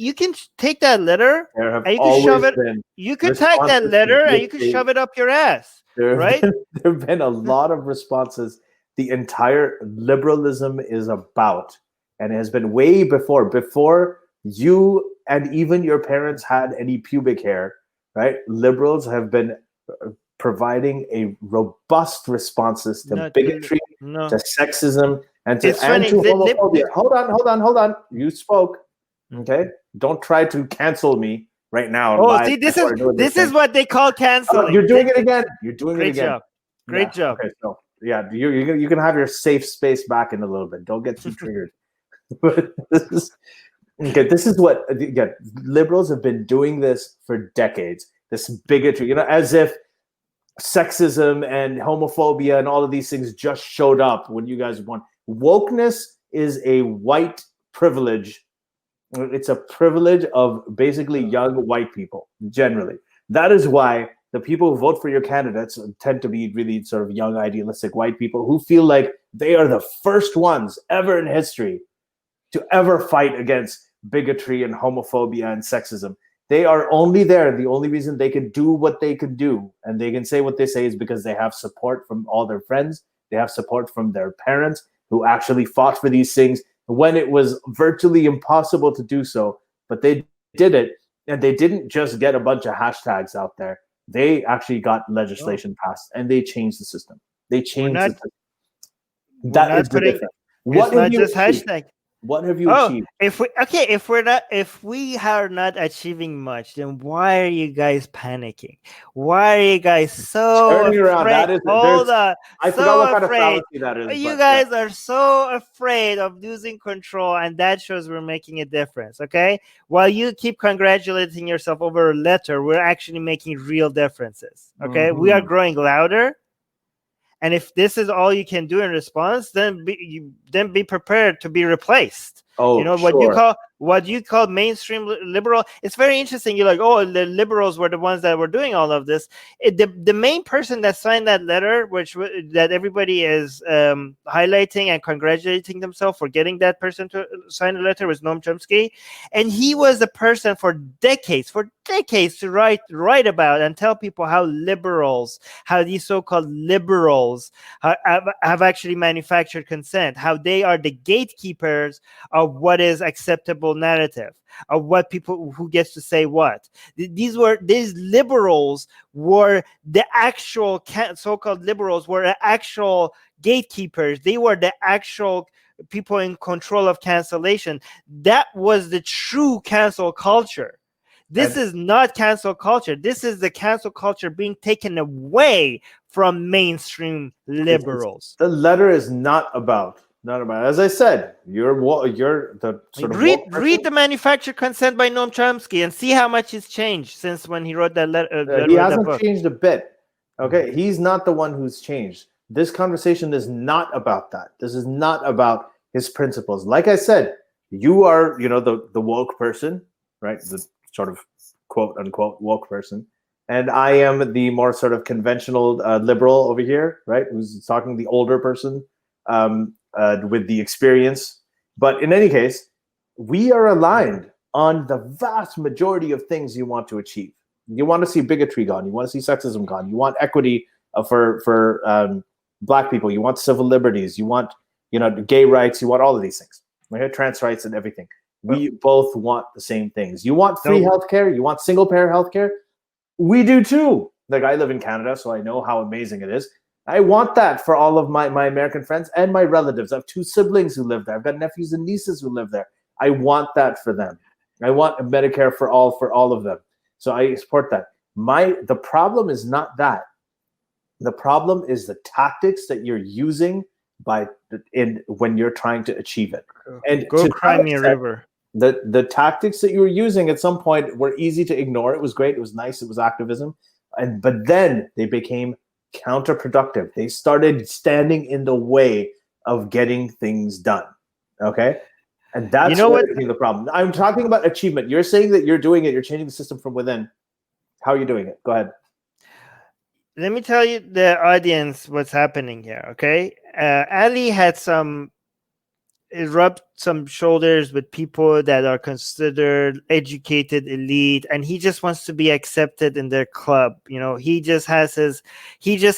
take that letter and you can shove it. You can take that letter and you can shove it up your ass. Right? There have been a lot of responses. The entire liberalism is about, and it has been way before you and even your parents had any pubic hair, right? Liberals have been providing a robust responses to bigotry, to sexism, and to homophobia. Hold on. You spoke. Okay? Don't try to cancel me right now. See, this is what they call canceling. You're doing it again. Great job. Okay, so you can have your safe space back in a little bit. Don't get too triggered. But this is what liberals have been doing this for decades. This bigotry, as if sexism and homophobia and all of these things just showed up when you guys won. Wokeness is a white privilege. It's a privilege of basically young white people generally. That is why the people who vote for your candidates tend to be really sort of young, idealistic white people who feel like they are the first ones ever in history to ever fight against bigotry and homophobia and sexism. They are only there. The only reason they can do what they can do and they can say what they say is because they have support from all their friends. They have support from their parents who actually fought for these things when it was virtually impossible to do so. But they did it, and they didn't just get a bunch of hashtags out there. They actually got legislation passed, and they changed the system. They changed the system. That is the difference. What have you achieved? Hashtag. What have you achieved? If we are not achieving much, then why are you guys panicking? Why are you guys so turning around? Afraid? That is, I so forgot what kind afraid. of fallacy that is. You guys are so afraid of losing control, and that shows we're making a difference. Okay, while you keep congratulating yourself over a letter, we're actually making real differences. Okay, we are growing louder. And if this is all you can do in response, then be prepared to be replaced. Oh, what you call mainstream liberal. It's very interesting. You're like, oh, the liberals were the ones that were doing all of this. The main person that signed that letter, that everybody is highlighting and congratulating themselves for getting that person to sign a letter, was Noam Chomsky, and he was the person for decades to write about and tell people how these so-called liberals have actually manufactured consent, how they are the gatekeepers of what is acceptable narrative, of what people who gets to say what. These liberals were the actual so-called liberals were the actual gatekeepers. They were the actual people in control of cancellation. That was the true cancel culture. This is not cancel culture. This is the cancel culture being taken away from mainstream liberals. The letter is not about. As I said, you're the sort of read the manufactured consent by Noam Chomsky and see how much has changed since when he wrote that letter. He hasn't changed a bit. Okay, he's not the one who's changed. This conversation is not about that. This is not about his principles. Like I said, you are, the woke person, right? The sort of quote unquote woke person, and I am the more sort of conventional liberal over here, right? Who's talking the older person. With the experience. But in any case, we are aligned on the vast majority of things you want to achieve. You want to see bigotry gone. You want to see sexism gone. You want equity for Black people. You want civil liberties. You want gay rights. You want all of these things. Right? Trans rights and everything. We both want the same things. You want free healthcare. You want single payer healthcare. We do too. Like, I live in Canada, so I know how amazing it is. I want that for all of my American friends and my relatives. I have 2 siblings who live there. I've got nephews and nieces who live there. I want that for them. I want Medicare for all of them. So I support that. The problem is not that. The problem is the tactics that you're using when you're trying to achieve it. And go cry me a river. The tactics that you were using at some point were easy to ignore. It was great. It was nice. It was activism. But then they became counterproductive. They started standing in the way of getting things done. Okay? And that's what became the problem. I'm talking about achievement. You're saying that you're doing it. You're changing the system from within. How are you doing it? Go ahead. Let me tell you, the audience, what's happening here. Okay? Ali had rubbed some shoulders with people that are considered educated elite, and he just wants to be accepted in their club. He just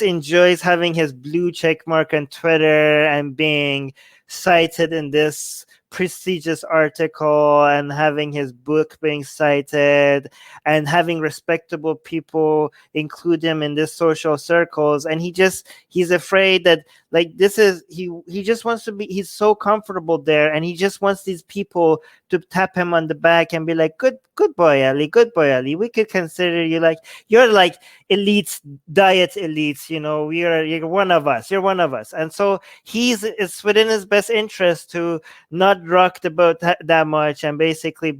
enjoys having his blue check mark on Twitter and being cited in this prestigious article and having his book being cited and having respectable people include him in this social circles. And he's afraid that he just wants to be, he's so comfortable there, and he just wants these people to tap him on the back and be like, good boy, Ali, we could consider you, you're like elites, diet elites, you're one of us. And so it's within his best interest to not rock the boat that much and basically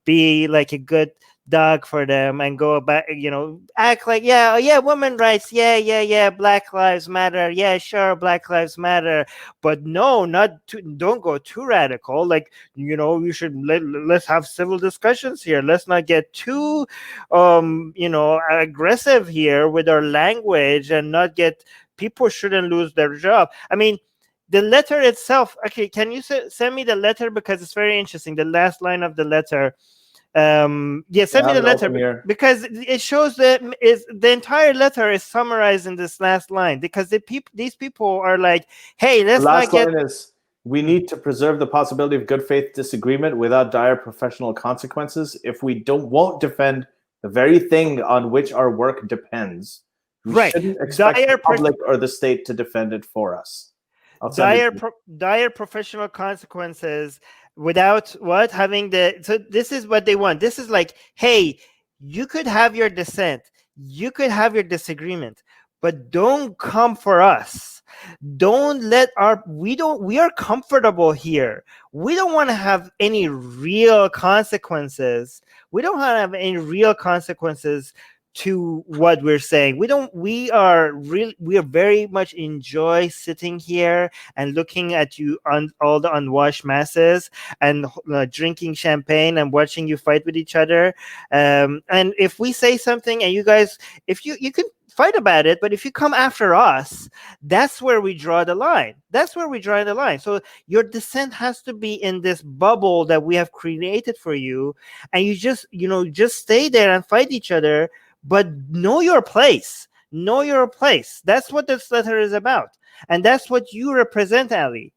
be like a good dog for them and go about, act like, yeah, women rights, yeah, Black Lives Matter, yeah, sure, Black Lives Matter, but no, don't go too radical. Like, you should let's have civil discussions here. Let's not get too, aggressive here with our language, and not get, people shouldn't lose their job. I mean, the letter itself, okay, can you send me the letter, because it's very interesting, the last line of the letter. Send me the letter, because it shows that the entire letter is summarized in this last line, because these people are like, hey, let's not get... The last line is, we need to preserve the possibility of good faith disagreement without dire professional consequences. If we won't defend the very thing on which our work depends, we shouldn't expect the public or the state to defend it for us. Dire professional consequences without having so this is what they want. This is like, hey, you could have your dissent, you could have your disagreement, but don't come for us. Don't let we are comfortable here. We don't want to have any real consequences. We don't want to have any real consequences to what we're saying. We are very much enjoy sitting here and looking at you on all the unwashed masses, and drinking champagne and watching you fight with each other. And if we say something and you guys, if you can fight about it, but if you come after us, that's where we draw the line. So your dissent has to be in this bubble that we have created for you, and you just stay there and fight each other. But know your place. That's what this letter is about. And that's what you represent, Ali.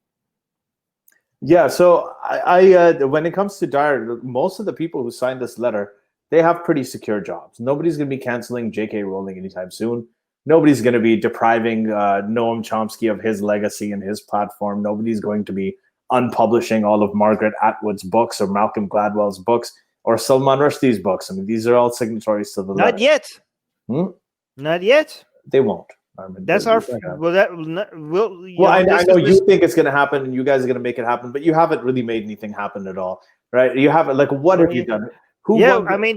Yeah, so I when it comes to dire, most of the people who signed this letter, they have pretty secure jobs. Nobody's going to be canceling JK Rowling anytime soon. Nobody's going to be depriving Noam Chomsky of his legacy and his platform. Nobody's going to be unpublishing all of Margaret Atwood's books or Malcolm Gladwell's books or Salman Rushdie's books. I mean, these are all signatories to the letter. Not yet. Not yet. They won't. Armin. That's our... I know you think it's going to happen and you guys are going to make it happen, but you haven't really made anything happen at all, right? You haven't, like, what have you done?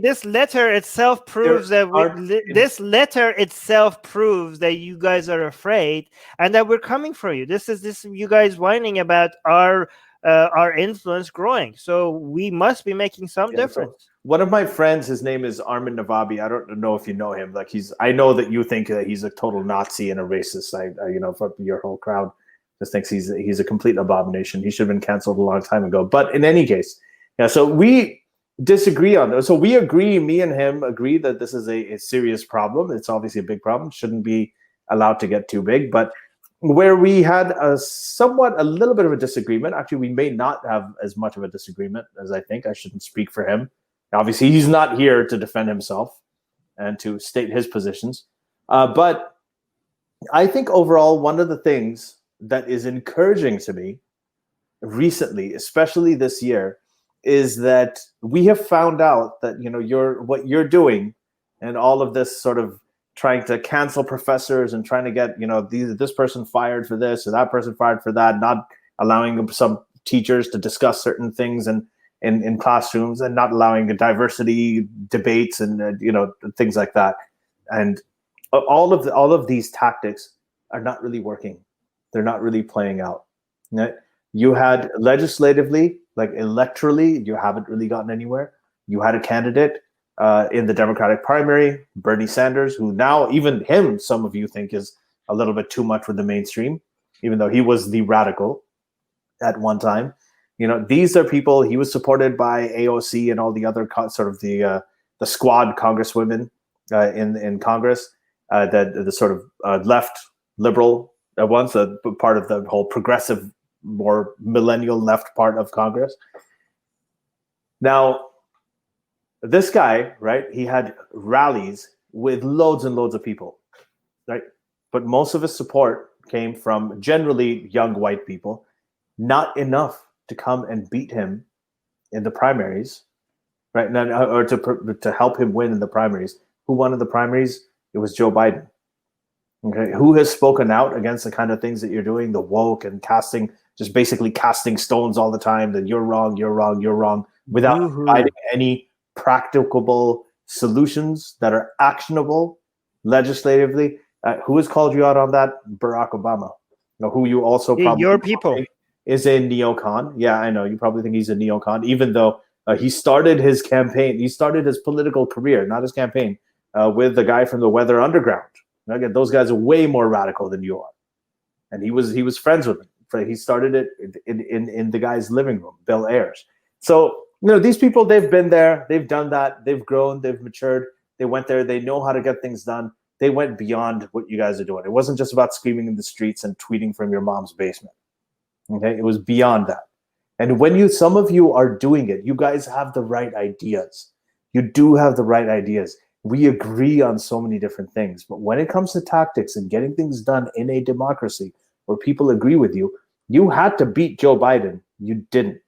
This letter itself proves this letter itself proves that you guys are afraid and that we're coming for you. This is you guys whining about our influence growing. So we must be making some difference. So one of my friends, his name is Armin Navabi. I don't know if you know him. Like I know that you think that he's a total Nazi and a racist. For your whole crowd just thinks he's a complete abomination. He should have been canceled a long time ago. But in any case, so we disagree on those. So we agree, me and him agree that this is a serious problem. It's obviously a big problem. Shouldn't be allowed to get too big. But where we had a little bit of a disagreement, actually, we may not have as much of a disagreement as I think. I shouldn't speak for him. Obviously, he's not here to defend himself and to state his positions. But I think overall, one of the things that is encouraging to me recently, especially this year, is that we have found out that what you're doing and all of this sort of trying to cancel professors and trying to get this person fired for this or that person fired for that, not allowing some teachers to discuss certain things in classrooms, and not allowing diversity debates and things like that, and all of these tactics are not really working. They're not really playing out. You had legislatively, like electorally, you haven't really gotten anywhere. You had a candidate in the Democratic primary, Bernie Sanders, who now even him, some of you think is a little bit too much for the mainstream, even though he was the radical at one time. These are people, he was supported by AOC and all the other sort of the squad congresswomen in Congress, the sort of left liberal ones, part of the whole progressive, more millennial left part of Congress. Now, this guy, right, he had rallies with loads and loads of people, right? But most of his support came from generally young white people, not enough to come and beat him in the primaries, right? Or to help him win in the primaries. Who won in the primaries? It was Joe Biden. Okay, who has spoken out against the kind of things that you're doing, the woke and just basically casting stones all the time, that you're wrong, without providing any practicable solutions that are actionable legislatively. Who has called you out on that? Barack Obama. Who you also probably your people is a neocon. Yeah, I know. You probably think he's a neocon, even though he started his campaign. He started his political career, not his campaign, with the guy from the Weather Underground. Again, those guys are way more radical than you are, and he was friends with him. He started it in the guy's living room, Bill Ayers. So these people, they've been there, they've done that, they've grown, they've matured. They went there. They know how to get things done. They went beyond what you guys are doing. It wasn't just about screaming in the streets and tweeting from your mom's basement. Okay, it was beyond that. And when some of you are doing it, you guys have the right ideas. You do have the right ideas. We agree on so many different things. But when it comes to tactics and getting things done in a democracy where people agree with you, you had to beat Joe Biden. You didn't.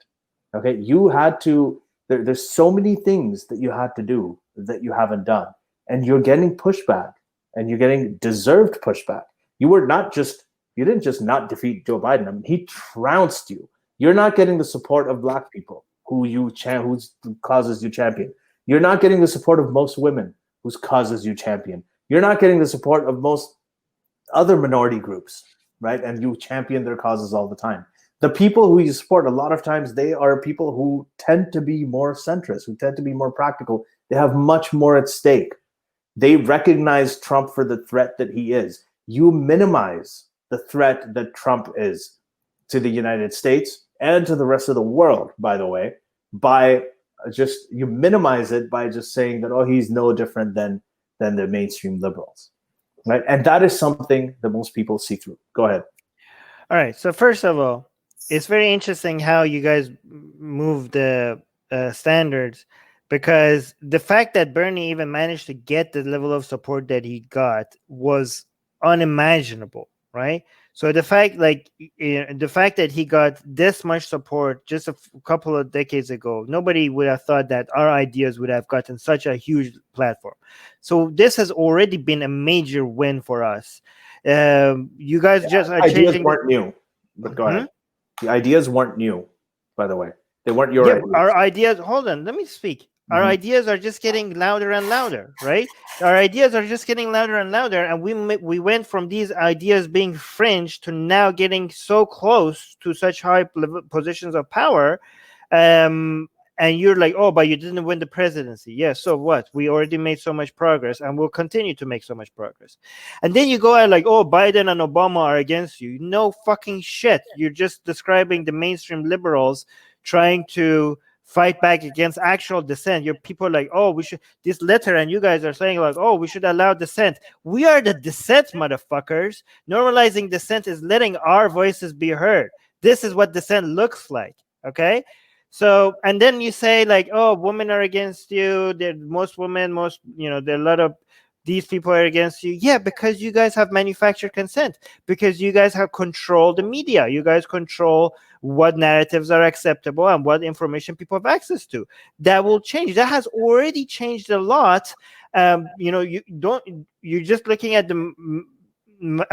Okay, you had to. There's so many things that you had to do that you haven't done. And you're getting pushback. And you're getting deserved pushback. You didn't just not defeat Joe Biden. I mean, he trounced you. You're not getting the support of Black people whose causes you champion. You're not getting the support of most women whose causes you champion. You're not getting the support of most other minority groups, right? And you champion their causes all the time. The people who you support, a lot of times, they are people who tend to be more centrist, who tend to be more practical. They have much more at stake. They recognize Trump for the threat that he is. You minimize the threat that Trump is to the United States and to the rest of the world, by the way, you minimize it by just saying that, he's no different than the mainstream liberals, right? And that is something that most people see through. Go ahead. All right. So first of all, it's very interesting how you guys move the standards. Because the fact that Bernie even managed to get the level of support that he got was unimaginable, right? So the fact that he got this much support just a couple of decades ago, nobody would have thought that our ideas would have gotten such a huge platform. So this has already been a major win for us. You guys just are ideas changing. Weren't new, but go ahead. The ideas weren't new, by the way. They weren't your ideas. Our ideas. Hold on, let me speak. Our ideas are just getting louder and louder, right? Our ideas are just getting louder and louder, and we went from these ideas being fringe to now getting so close to such high positions of power. And you're like, but you didn't win the presidency. Yeah, so what? We already made so much progress, and we'll continue to make so much progress. And then you go out like, Biden and Obama are against you. No fucking shit. You're just describing the mainstream liberals trying to fight back against actual dissent. Your people are like, we should this letter, and you guys are saying like, we should allow dissent. We are the dissent, motherfuckers. Normalizing dissent is letting our voices be heard. This is what dissent looks like. Okay. So, and then you say like, women are against you. Most women, there are a lot of these people are against you. Yeah, because you guys have manufactured consent, because you guys have controlled the media. You guys control what narratives are acceptable and what information people have access to. That will change. That has already changed a lot. You're just looking at the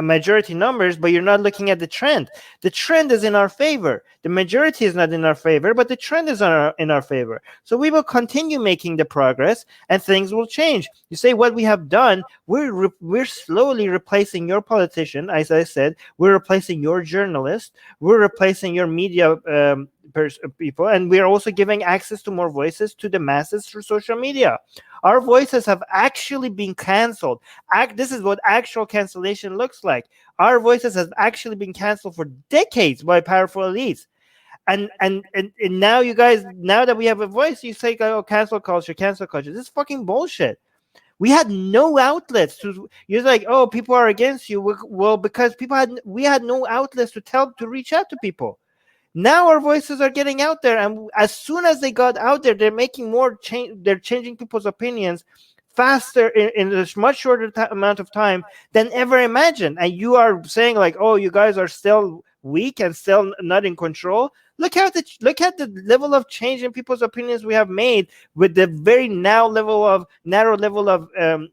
majority numbers, but you're not looking at the trend. The trend is in our favor. The majority is not in our favor, but the trend is in our favor. So we will continue making the progress, and things will change. You say what we have done, we're slowly replacing your politician. As I said, we're replacing your journalist, we're replacing your media people, and we're also giving access to more voices to the masses through social media. Our voices have actually been canceled. This is what actual cancellation looks like. Our voices have actually been canceled for decades by powerful elites. And now you guys, now that we have a voice, you say, cancel culture. This is fucking bullshit. We had no outlets to. You're like, people are against you. Well, because we had no outlets to reach out to people. Now our voices are getting out there, and as soon as they got out there, they're making more change. They're changing people's opinions faster in a much shorter amount of time than ever imagined. And you are saying like, you guys are still weak and still not in control. Look at the level of change in people's opinions we have made with the very narrow level of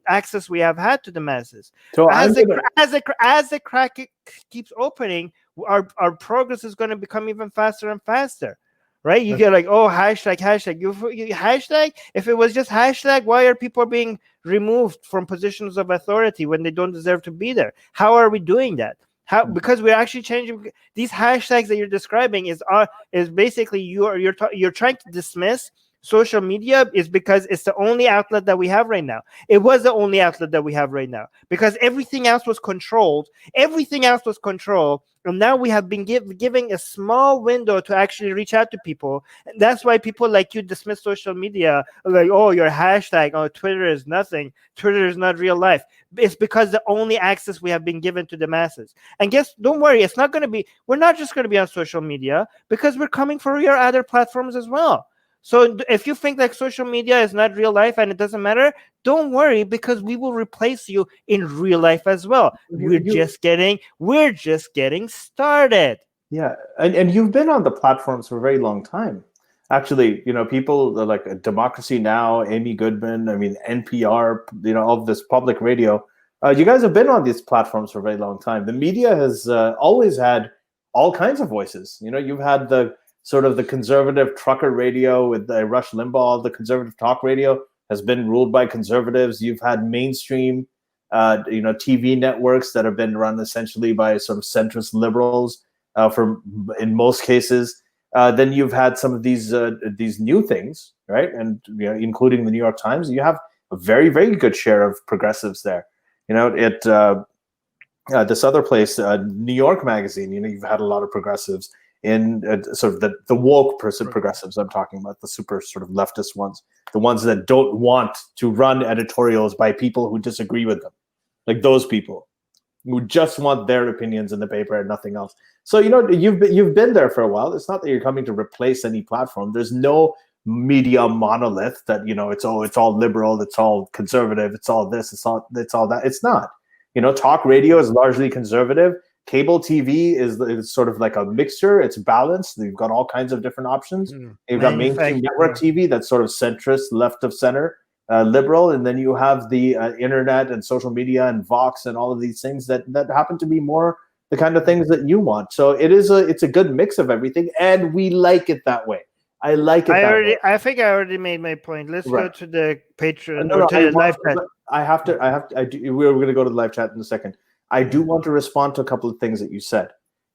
access we have had to the masses. So as the crack keeps opening, our progress is going to become even faster and faster, right? You get like, oh, hashtag. You hashtag. If it was just hashtag, why are people being removed from positions of authority when they don't deserve to be there? How are we doing that? How? Because we're actually changing these hashtags that you're describing is basically you're trying to dismiss social media is because it's the only outlet that we have right now. It was the only outlet that we have right now because everything else was controlled. And now we have been giving a small window to actually reach out to people. And that's why people like you dismiss social media. Like, oh, your hashtag, oh, Twitter is nothing. Twitter is not real life. It's because the only access we have been given to the masses. And don't worry, we're not just going to be on social media because we're coming for your other platforms as well. So if you think like social media is not real life and it doesn't matter, don't worry because we will replace you in real life as well. We're just getting started. Yeah, and you've been on the platforms for a very long time. Actually, people like Democracy Now!, Amy Goodman, NPR, all of this public radio. You guys have been on these platforms for a very long time. The media has always had all kinds of voices. You've had the sort of the conservative trucker radio with Rush Limbaugh. The conservative talk radio has been ruled by conservatives. You've had mainstream, TV networks that have been run essentially by sort of centrist liberals in most cases. Then you've had some of these new things, right? And including the New York Times. You have a very, very good share of progressives there. This other place, New York Magazine, you've had a lot of progressives in sort of the woke progressives I'm talking about, the super sort of leftist ones, the ones that don't want to run editorials by people who disagree with them, like those people who just want their opinions in the paper and nothing else. So, you've been there for a while. It's not that you're coming to replace any platform. There's no media monolith that, it's all liberal, it's all conservative, it's all this, it's all that. It's not. Talk radio is largely conservative. Cable TV is sort of like a mixture. It's balanced. You've got all kinds of different options. You've got mainstream network TV that's sort of centrist, left of center, liberal, and then you have the internet and social media and Vox and all of these things that happen to be more the kind of things that you want. So it's a good mix of everything, and we like it that way. I like it. I think I already made my point. Let's go to the Patreon the live chat. We're going to go to the live chat in a second. I do want to respond to a couple of things that you said.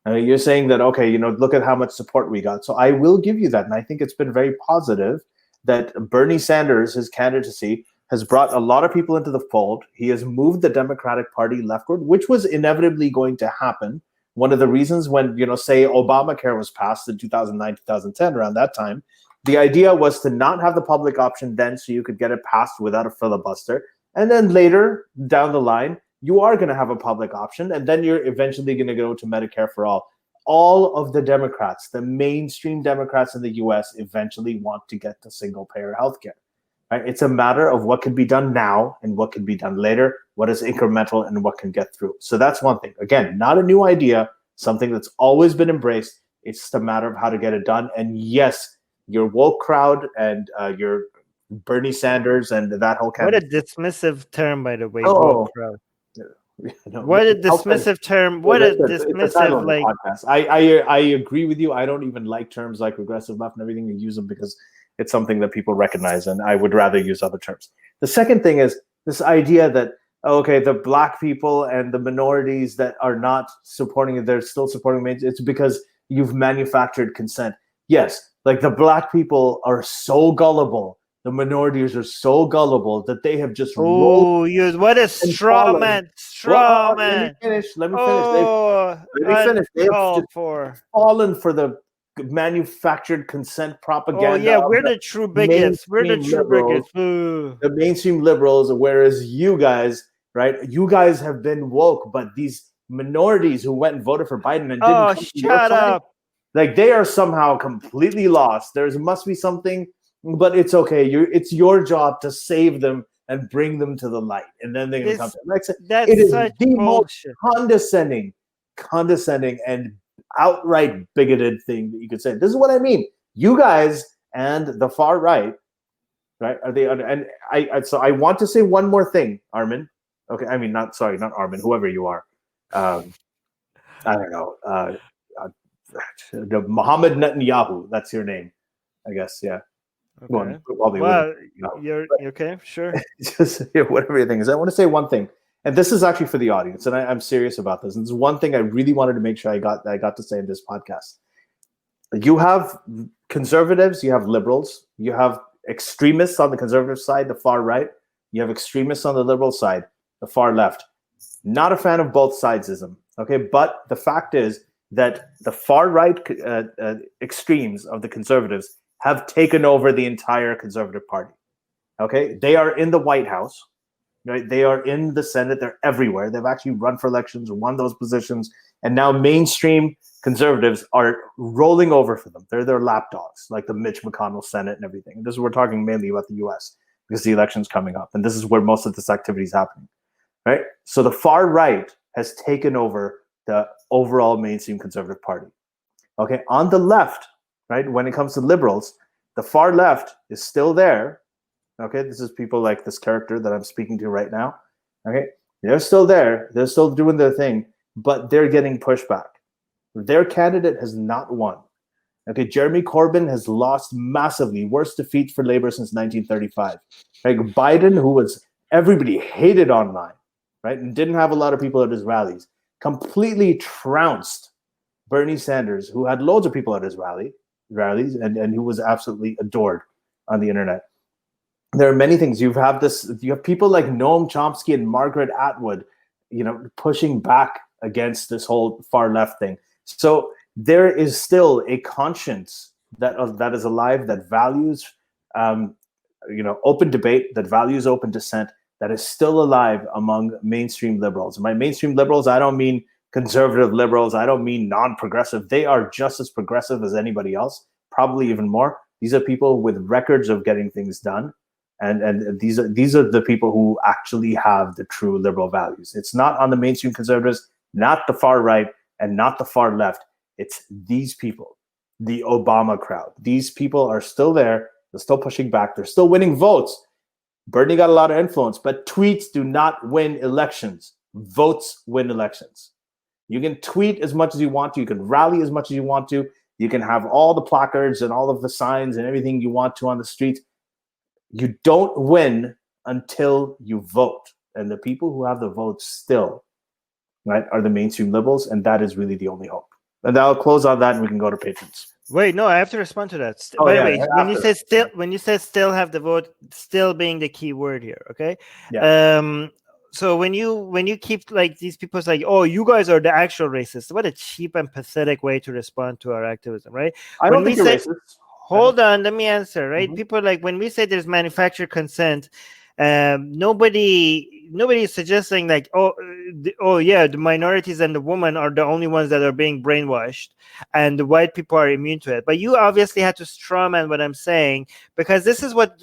You're saying that, okay, look at how much support we got. So I will give you that. And I think it's been very positive that Bernie Sanders, his candidacy, has brought a lot of people into the fold. He has moved the Democratic Party leftward, which was inevitably going to happen. One of the reasons when, say Obamacare was passed in 2009, 2010, around that time, the idea was to not have the public option then so you could get it passed without a filibuster. And then later down the line, you are going to have a public option, and then you're eventually going to go to Medicare for all. All of the Democrats, the mainstream Democrats in the U.S., eventually want to get to single-payer healthcare. Right? It's a matter of what can be done now and what can be done later, what is incremental and what can get through. So that's one thing. Again, not a new idea, something that's always been embraced. It's just a matter of how to get it done. And yes, your woke crowd and your Bernie Sanders and that whole kind of... What a dismissive term, by the way, woke crowd. What a dismissive term. What a dismissive like podcast. I agree with you. I don't even like terms like regressive left and everything. You use them because it's something that people recognize, and I would rather use other terms. The second thing is this idea that, okay, the black people and the minorities that are not supporting it, they're still supporting it. It's because you've manufactured consent. Yes, like the black people are so gullible. The minorities are so gullible that they have just rolled. What a straw man! Straw man. Let me finish. They've just fallen for the manufactured consent propaganda. Oh yeah, we're the true bigots. The mainstream liberals, whereas you guys, right? You guys have been woke, but these minorities who went and voted for Biden and didn't shut up. Like they are somehow completely lost. There must be something. But it's okay. It's your job to save them and bring them to the light, and then they're going to come to it. That's it is such the bullshit. most condescending, and outright bigoted thing that you could say. This is what I mean. You guys and the far right, are they? And so I want to say one more thing, Armin. Okay, I mean not Armin. Whoever you are, I don't know. Mohammed Netanyahu. That's your name. I guess. Yeah. Okay. Well, you're okay. Sure. Just whatever you think is. I want to say one thing, and this is actually for the audience, and I'm serious about this. And this is one thing I really wanted to make sure I got to say in this podcast. You have conservatives, you have liberals, you have extremists on the conservative side, the far right. You have extremists on the liberal side, the far left. Not a fan of both sidesism. Okay, but the fact is that the far right extremes of the conservatives have taken over the entire conservative party. Okay, they are in the White House, right? They are in the Senate. They're everywhere. They've actually run for elections, won those positions, and now mainstream conservatives are rolling over for them. They're their lapdogs, like the Mitch McConnell Senate and everything. And this is we're talking mainly about the U.S. because the election's coming up, and this is where most of this activity is happening, right? So the far right has taken over the overall mainstream conservative party. Okay, on the left, right, when it comes to liberals, the far left is still there. Okay, this is people like this character that I'm speaking to right now. Okay, they're still there. They're still doing their thing, but they're getting pushback. Their candidate has not won. Okay, Jeremy Corbyn has lost massively, worst defeat for Labour since 1935. Like Biden, who was everybody hated online, right, and didn't have a lot of people at his rallies, completely trounced Bernie Sanders, who had loads of people at his rallies, and who was absolutely adored on the internet. There are many things. You have people like Noam Chomsky and Margaret Atwood, pushing back against this whole far left thing. So there is still a conscience that is alive, that values, open debate, that values open dissent, that is still alive among mainstream liberals. And by mainstream liberals, I don't mean conservative liberals. I don't mean non-progressive. They are just as progressive as anybody else, probably even more. These are people with records of getting things done. And these are the people who actually have the true liberal values. It's not on the mainstream conservatives, not the far right, and not the far left. It's these people, the Obama crowd. These people are still there. They're still pushing back. They're still winning votes. Bernie got a lot of influence, but tweets do not win elections. Votes win elections. You can tweet as much as you want to. You can rally as much as you want to. You can have all the placards and all of the signs and everything you want to on the streets. You don't win until you vote. And the people who have the votes still, right, are the mainstream liberals. And that is really the only hope. And I'll close on that and we can go to patrons. Wait, no, I have to respond to that. By the way, when you say still have the vote, still being the key word here, okay? Yeah. So when you keep like these people like, oh, you guys are the actual racists, what a cheap and pathetic way to respond to our activism, right? I don't think you're racist. Hold on, let me answer, right? Mm-hmm. People like when we say there's manufactured consent, nobody is suggesting like, oh yeah, the minorities and the women are the only ones that are being brainwashed and the white people are immune to it. But you obviously had to strawman what I'm saying, because this is what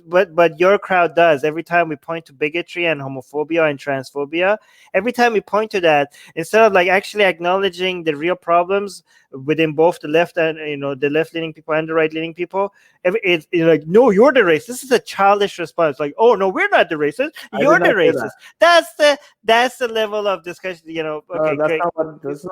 your crowd does every time we point to bigotry and homophobia and transphobia. Every time we point to that, instead of like actually acknowledging the real problems within both the left and the left-leaning people and the right-leaning people, it's like, no, you're the racist. This is a childish response. Like, oh no, we're not the racist. You're the racist. That's the level of discussion. Okay, great.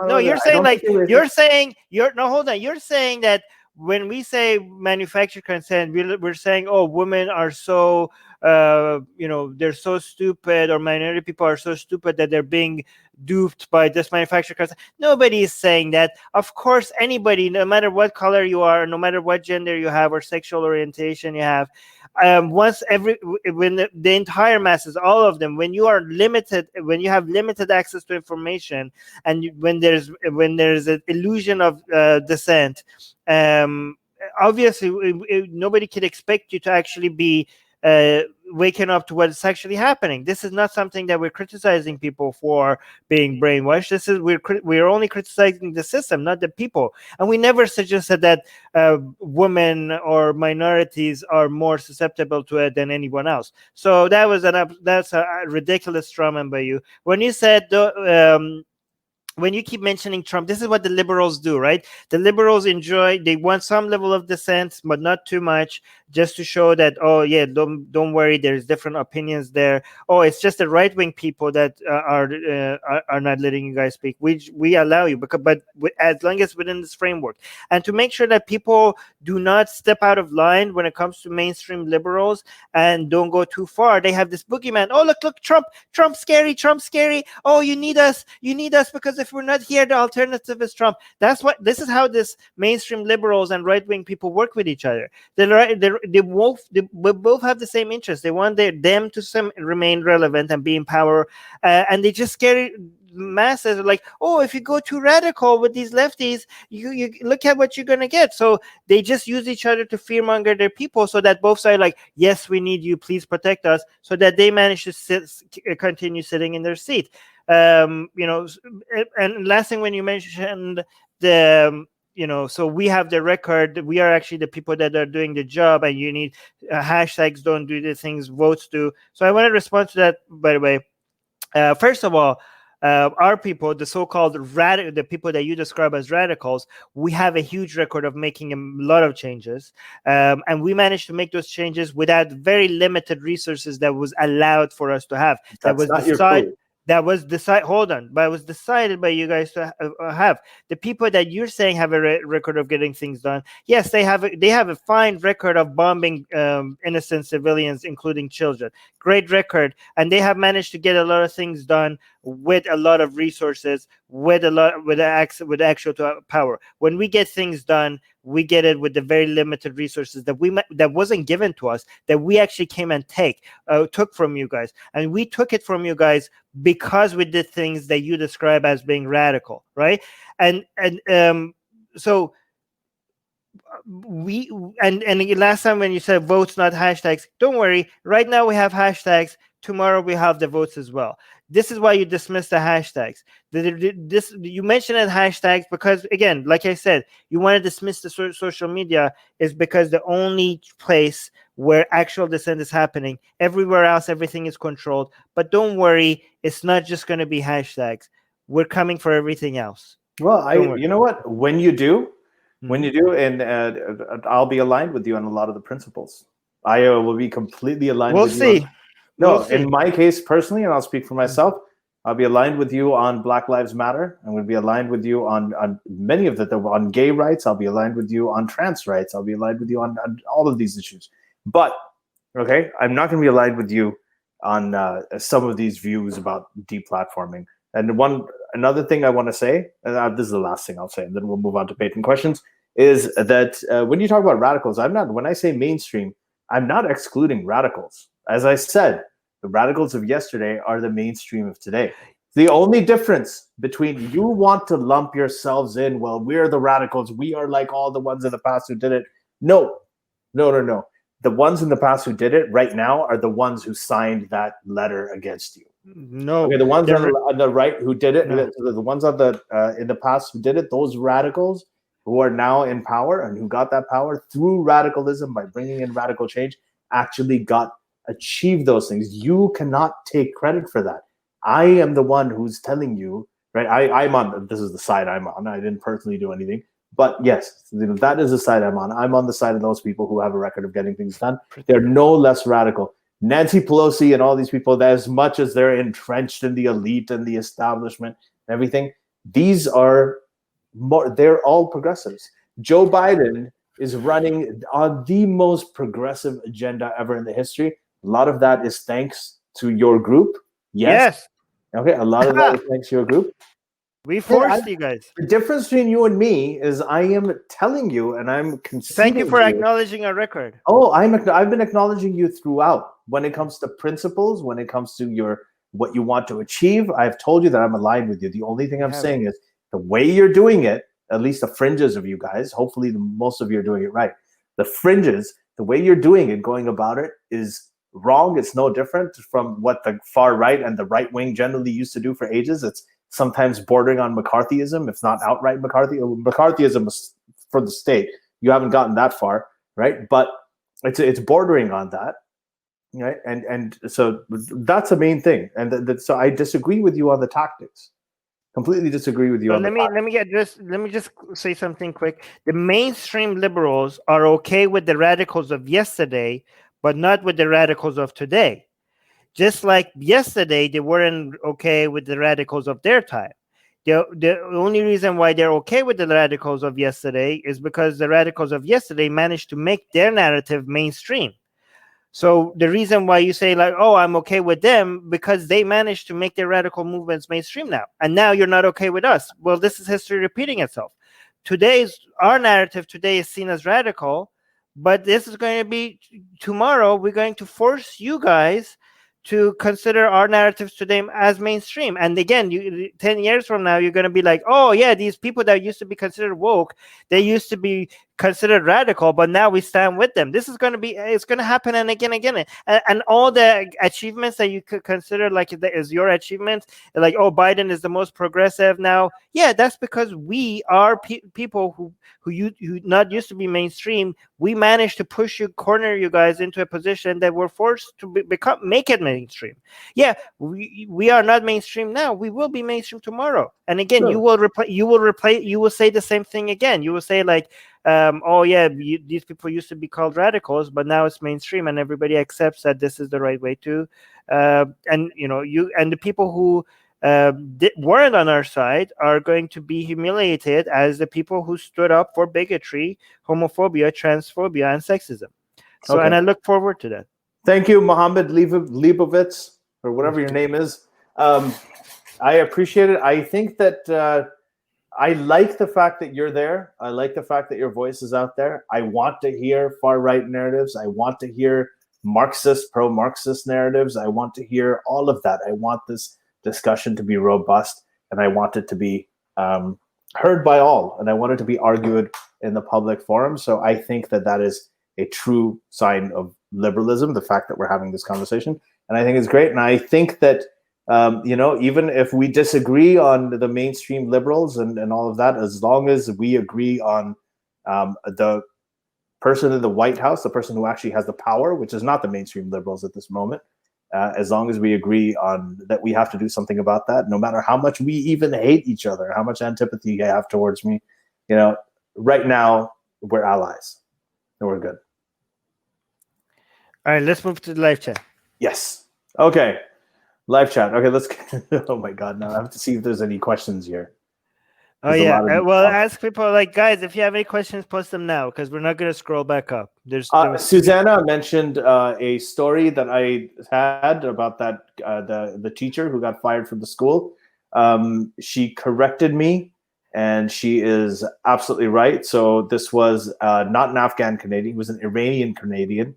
No, you're saying like you're saying hold on. You're saying that when we say manufactured consent, we're saying, oh, women are so they're so stupid, or minority people are so stupid that they're being duped by this manufactured consent. Nobody is saying that. Of course, anybody, no matter what color you are, no matter what gender you have or sexual orientation you have, when the entire masses, all of them, when you have limited access to information, and when there's an illusion of dissent, obviously nobody can expect you to actually be waking up to what's actually happening. This is not something that we're criticizing people for being brainwashed. We're only criticizing the system, not the people. And we never suggested that women or minorities are more susceptible to it than anyone else. So that's a ridiculous strawman by you. When you said when you keep mentioning Trump, this is what the liberals do, right? The liberals they want some level of dissent, but not too much, just to show that, oh yeah, don't worry, there's different opinions there. Oh, it's just the right-wing people that are not letting you guys speak. We allow you, but as long as within this framework, and to make sure that people do not step out of line when it comes to mainstream liberals and don't go too far. They have this boogeyman. Oh, look, Trump scary. Oh, you need us because if we're not here, the alternative is Trump. This is how this mainstream liberals and right-wing people work with each other. They both have the same interest. They want them to remain relevant and be in power, and they just scare masses like, oh, if you go too radical with these lefties, you look at what you're gonna get. So they just use each other to fearmonger their people, so that both sides like, yes, we need you, please protect us, so that they manage to continue sitting in their seat. And last thing, when you mentioned the so we have the record, we are actually the people that are doing the job, and you need hashtags don't do the things votes do. So I want to respond to that, by the way. First of all, our people, the so-called the people that you describe as radicals, we have a huge record of making a lot of changes, and we managed to make those changes without very limited resources that was allowed for us to have. That was decided. That was decided. Hold on, but it was decided by you guys to have. The people that you're saying have a record of getting things done. Yes, they have a fine record of bombing innocent civilians, including children. Great record, and they have managed to get a lot of things done with a lot of resources, with actual power. When we get things done, we get it with the very limited resources that wasn't given to us, that we actually came and took from you guys, and we took it from you guys because we did things that you describe as being radical, right? So last time when you said votes, not hashtags, don't worry. Right now we have hashtags. Tomorrow we have the votes as well. This is why you dismiss the hashtags. You mentioned it hashtags because, again, like I said, you want to dismiss the social media is because the only place where actual dissent is happening. Everywhere else, everything is controlled. But don't worry, it's not just going to be hashtags. We're coming for everything else. Well, you know what? When you do, and I'll be aligned with you on a lot of the principles. I will be completely aligned with you. We'll see. In my case personally, and I'll speak for myself, I'll be aligned with you on Black Lives Matter. I'm going to be aligned with you on many of on gay rights. I'll be aligned with you on trans rights. I'll be aligned with you on all of these issues. But, okay, I'm not going to be aligned with you on some of these views about deplatforming. And another thing I want to say, and this is the last thing I'll say, and then we'll move on to patron questions, is that when you talk about radicals, when I say mainstream, I'm not excluding radicals. As I said, the radicals of yesterday are the mainstream of today. The only difference between you want to lump yourselves in, well, we're the radicals, we are like all the ones in the past who did it. No. The ones in the past who did it right now are the ones who signed that letter against you. No. Okay, the ones on the right who did it, the ones on in the past who did it, those radicals who are now in power and who got that power through radicalism by bringing in radical change actually achieved those things. You cannot take credit for that. I am the one who's telling you, right? I'm on, this is the side I'm on. I didn't personally do anything, but yes, that is the side I'm on. I'm on the side of those people who have a record of getting things done. They're no less radical. Nancy Pelosi and all these people, that as much as they're entrenched in the elite and the establishment and everything, these are they're all progressives. Joe Biden is running on the most progressive agenda ever in the history. A lot of that is thanks to your group. Yes. Okay, a lot of that is thanks to your group. We forced you guys. The difference between you and me is I am telling you, and I'm conceding. Thank you for acknowledging our record. Oh, I've been acknowledging you throughout. When it comes to principles, when it comes to what you want to achieve, I've told you that I'm aligned with you. The only thing I'm saying is the way you're doing it, at least the fringes of you guys, hopefully most of you are doing it right. The fringes, the way you're doing it, going about it is wrong. It's no different from what the far right and the right wing generally used to do for ages. It's sometimes bordering on McCarthyism, if not outright McCarthyism for the state. You haven't gotten that far, right? But it's bordering on that, right? And so that's the main thing. And so I disagree with you on the tactics. completely disagree with you. But let me just say something quick. The mainstream liberals are okay with the radicals of yesterday, but not with the radicals of today. Just like yesterday, they weren't okay with the radicals of their time. The only reason why they're okay with the radicals of yesterday is because the radicals of yesterday managed to make their narrative mainstream. So the reason why you say like, oh, I'm okay with them because they managed to make their radical movements mainstream now, and now you're not okay with us. Well, this is history repeating itself. Our narrative today is seen as radical, but this is going to be tomorrow. We're going to force you guys to consider our narratives today as mainstream. And again, 10 years from now, you're going to be like, oh yeah, these people that used to be considered woke, they used to be considered radical, but now we stand with them. This is going to be, it's going to happen and again. And all the achievements that you could consider like is your achievements, like, oh, Biden is the most progressive now. Yeah, that's because we are people who not used to be mainstream. We managed to corner you guys into a position that we're forced to make it mainstream. Yeah, we are not mainstream now. We will be mainstream tomorrow. And again, you will say the same thing again. You will say like, oh yeah, these people used to be called radicals, but now it's mainstream, and everybody accepts that this is the right way to. And the people who weren't on our side are going to be humiliated as the people who stood up for bigotry, homophobia, transphobia, and sexism. So, and I look forward to that. Thank you, Mohammed Leibovitz, or whatever your name is. I appreciate it. I think that I like the fact that you're there. I like the fact that your voice is out there. I want to hear far-right narratives. I want to hear Marxist, pro-Marxist narratives. I want to hear all of that. I want this discussion to be robust, and I want it to be heard by all, and I want it to be argued in the public forum. So I think that is a true sign of liberalism, the fact that we're having this conversation. And I think it's great. And I think that even if we disagree on the mainstream liberals and all of that, as long as we agree on the person in the White House, the person who actually has the power, which is not the mainstream liberals at this moment, as long as we agree on that, we have to do something about that, no matter how much we even hate each other, how much antipathy you have towards me. Right now, we're allies and we're good. All right, let's move to the live chat. Yes. Okay. Live chat. Okay, let's. Oh my God! Now I have to see if there's any questions here. Well, ask people like, guys, if you have any questions, post them now because we're not going to scroll back up. Susanna mentioned a story that I had about that the teacher who got fired from the school. She corrected me, and she is absolutely right. So this was not an Afghan Canadian; he was an Iranian Canadian,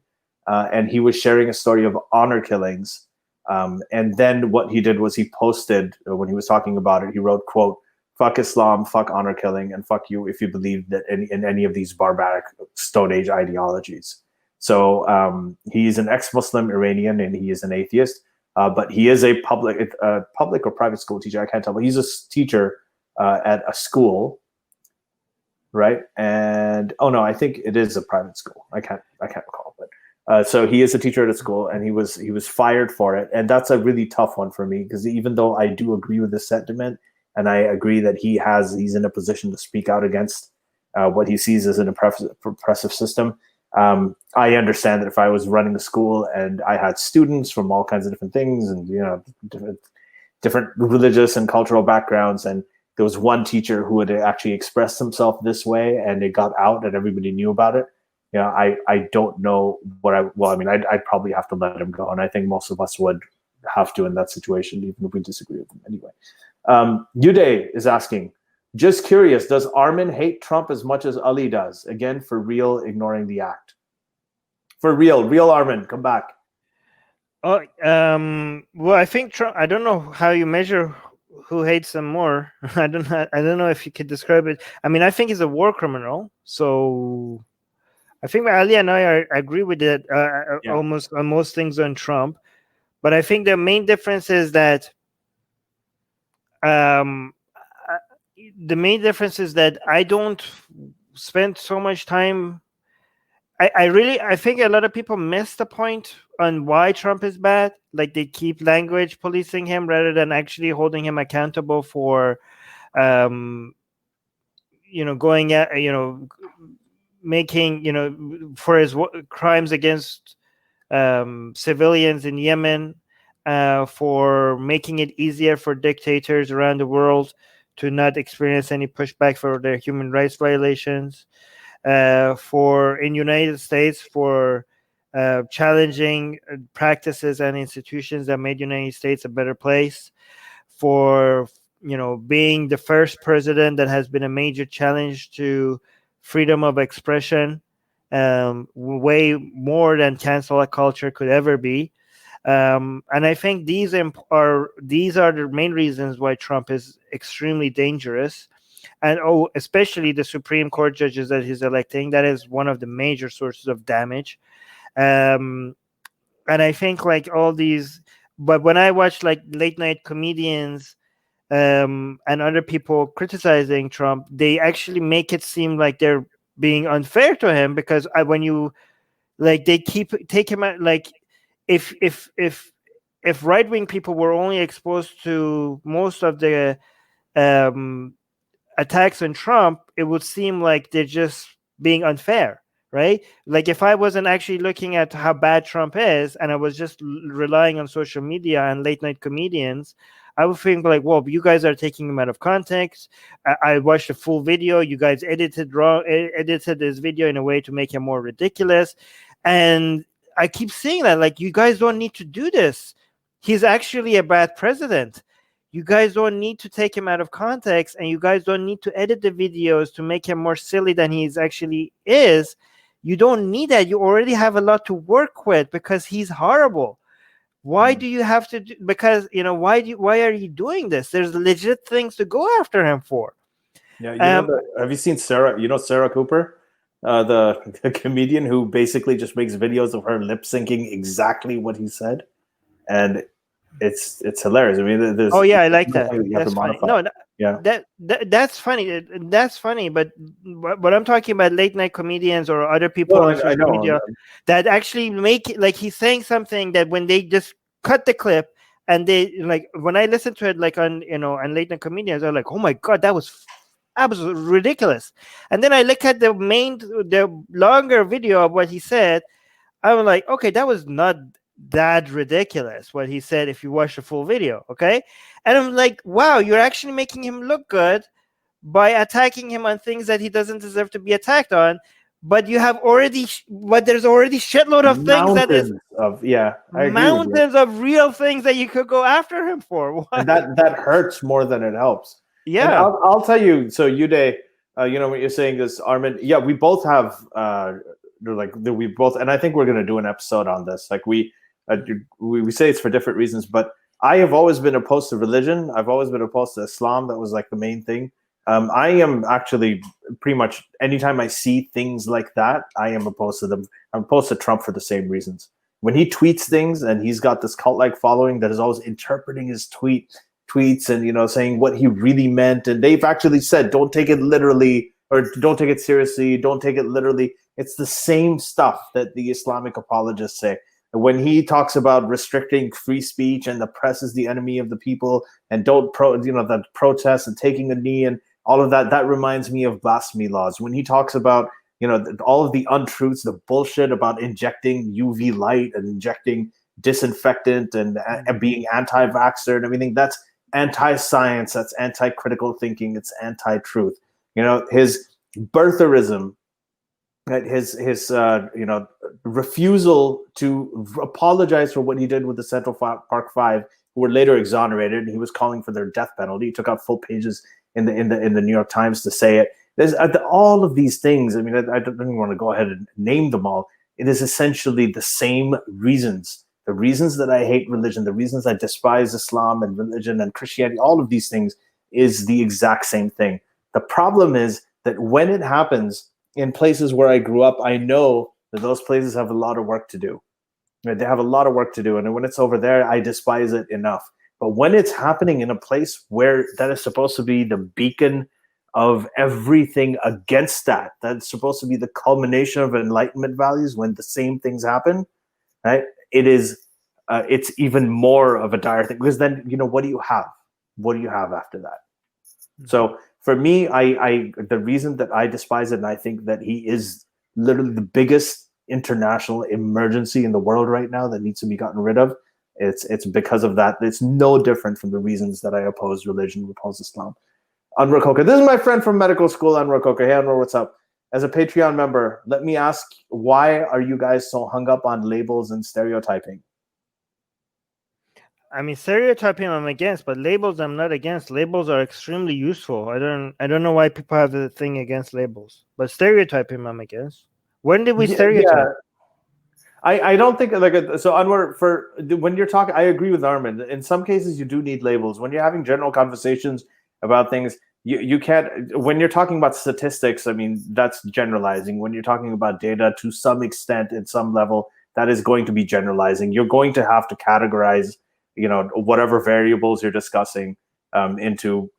and he was sharing a story of honor killings. And then what he did was he posted, when he was talking about it, he wrote, quote, "Fuck Islam, fuck honor killing, and fuck you if you believe that in any of these barbaric Stone Age ideologies." So he's an ex-Muslim Iranian, and he is an atheist, but he is a public or private school teacher. I can't tell, but he's a teacher at a school, right? And I think it is a private school. I can't recall, but. So he is a teacher at a school, and he was fired for it, and that's a really tough one for me because even though I do agree with this sentiment, and I agree that he's in a position to speak out against what he sees as an oppressive system, I understand that if I was running a school and I had students from all kinds of different things and different religious and cultural backgrounds, and there was one teacher who had actually expressed himself this way, and it got out and everybody knew about it. I don't know I'd probably have to let him go. And I think most of us would have to in that situation, even if we disagree with him anyway. Uday is asking, just curious, does Armin hate Trump as much as Ali does? Again, for real, ignoring the act. For real Armin, come back. Well, I think Trump, I don't know how you measure who hates him more. I don't know if you could describe it. I mean, I think he's a war criminal. So I think Ali and I agree with it almost on most things on Trump, but I think the main difference is that I don't spend so much time I think a lot of people miss the point on why Trump is bad. Like they keep language policing him rather than actually holding him accountable for, going at, making, for his crimes against civilians in Yemen, for making it easier for dictators around the world to not experience any pushback for their human rights violations. For in United States for challenging practices and institutions that made United States a better place, for being the first president that has been a major challenge to freedom of expression, way more than cancel culture could ever be. And I think these are the main reasons why Trump is extremely dangerous. And especially the Supreme Court judges that he's electing, that is one of the major sources of damage. And I think like all these, but when I watch like late night comedians and other people criticizing Trump, they actually make it seem like they're being unfair to him, because when you like they take him out, like if right wing people were only exposed to most of the attacks on Trump, it would seem like they're just being unfair, right? Like if I wasn't actually looking at how bad Trump is and I was just relying on social media and late night comedians, I would think like, well, you guys are taking him out of context. I watched the full video. You guys edited this video in a way to make him more ridiculous. And I keep saying that, like, you guys don't need to do this. He's actually a bad president. You guys don't need to take him out of context, and you guys don't need to edit the videos to make him more silly than he actually is. You don't need that. You already have a lot to work with because he's horrible. Why do you have to do, because why are you doing this? There's legit things to go after him for. Yeah, have you seen Sarah? Sarah Cooper, the comedian who basically just makes videos of her lip syncing exactly what he said, and it's hilarious. I mean, there's I like that. That's funny. No, yeah, that's funny. That's funny. But I'm talking about late night comedians or other people on social media that actually make it like he's saying something that when they just cut the clip and they like when I listen to it like on on late night comedians, I'm like, oh my god, that was absolutely ridiculous. And then I look at the longer video of what he said. I'm like, okay, that was not that ridiculous what he said if you watch the full video, okay? And I'm like, wow, you're actually making him look good by attacking him on things that he doesn't deserve to be attacked on, but you have already there's already shitload of things mountains of real things that you could go after him for. And that hurts more than it helps. Yeah, and I'll tell you. So Uday, what you're saying is, Armin, yeah, we both have we both, and I think we're going to do an episode on this. Like we say it's for different reasons, but I have always been opposed to religion. I've always been opposed to Islam. That was like the main thing. I am actually pretty much anytime I see things like that, I am opposed to them. I'm opposed to Trump for the same reasons. When he tweets things and he's got this cult-like following that is always interpreting his tweets and saying what he really meant, and they've actually said don't take it literally or don't take it seriously, don't take it literally. It's the same stuff that the Islamic apologists say. When he talks about restricting free speech and the press is the enemy of the people and don't that protest and taking a knee and all of that, that reminds me of blasphemy laws. When he talks about all of the untruths, the bullshit about injecting UV light and injecting disinfectant and being anti-vaxxer and everything, that's anti-science, that's anti-critical thinking, it's anti-truth. His birtherism, his refusal to apologize for what he did with the Central Park Five, who were later exonerated, and he was calling for their death penalty. He took out full pages in the New York Times to say it. There's all of these things. I mean, I don't even want to go ahead and name them all. It is essentially the same reasons. The reasons that I hate religion, the reasons I despise Islam and religion and Christianity, all of these things is the exact same thing. The problem is that when it happens in places where I grew up, I know that those places have a lot of work to do. They have a lot of work to do. And when it's over there, I despise it enough. But when it's happening in a place where that is supposed to be the beacon of everything against that. That's supposed to be the culmination of Enlightenment values when the same things happen, right? It's even more of a dire thing, because then, what do you have? What do you have after that? Mm-hmm. So for me, I the reason that I despise it, and I think that he is literally the biggest international emergency in the world right now that needs to be gotten rid of, it's because of that. It's no different from the reasons that I oppose religion, oppose Islam. Anwar Koka, this is my friend from medical school, Anwar Koka. Hey Anwar, what's up? As a Patreon member, let me ask, why are you guys so hung up on labels and stereotyping? I mean, stereotyping I'm against, but labels I'm not against. Labels are extremely useful. I don't know why people have the thing against labels, but stereotyping I'm against. When did we stereotype? Yeah. I don't think so. Anwar, for when you're talking, I agree with Armin. In some cases, you do need labels. When you're having general conversations about things, you can't. When you're talking about statistics, I mean, that's generalizing. When you're talking about data, to some extent, at some level, that is going to be generalizing. You're going to have to categorize, whatever variables you're discussing into,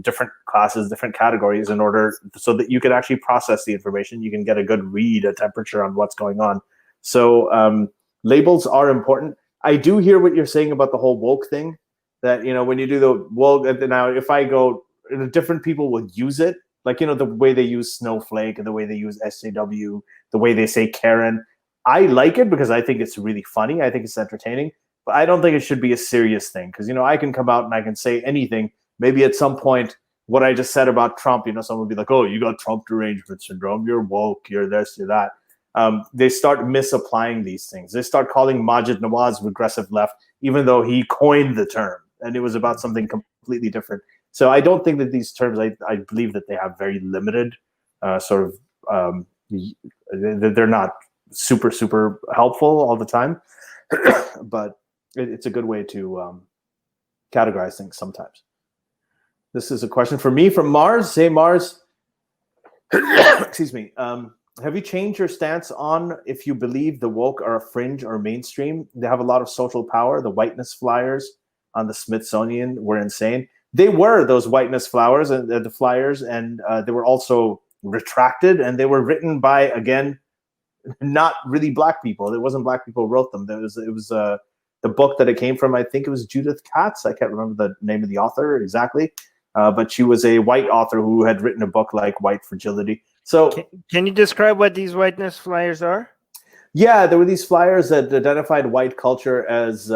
different classes, different categories, in order so that you can actually process the information. You can get a good read, a temperature on what's going on. So labels are important. I do hear what you're saying about the whole woke thing, that, when you do the woke, now if I go, different people will use it, like, the way they use snowflake and the way they use SJW, the way they say Karen. I like it because I think it's really funny. I think it's entertaining, but I don't think it should be a serious thing, because, I can come out and I can say anything. Maybe at some point, what I just said about Trump, someone will be like, oh, you got Trump derangement syndrome, you're woke, you're this, you're that. They start misapplying these things. They start calling Majid Nawaz regressive left, even though he coined the term, and it was about something completely different. So I don't think that these terms, I believe that they have very limited they're not super, super helpful all the time, but it's a good way to categorize things sometimes. This is a question for me from Mars. Hey, Mars. Excuse me. Have you changed your stance on if you believe the woke are a fringe or mainstream? They have a lot of social power. The Whiteness Flyers on the Smithsonian were insane. They were those Whiteness Flyers, and the Flyers, and they were also retracted, and they were written by, again, not really black people. It wasn't black people who wrote them. It was the book that it came from. I think it was Judith Katz. I can't remember the name of the author exactly, but she was a white author who had written a book like White Fragility. So can you describe what these Whiteness Flyers are? Yeah, there were these flyers that identified white culture as,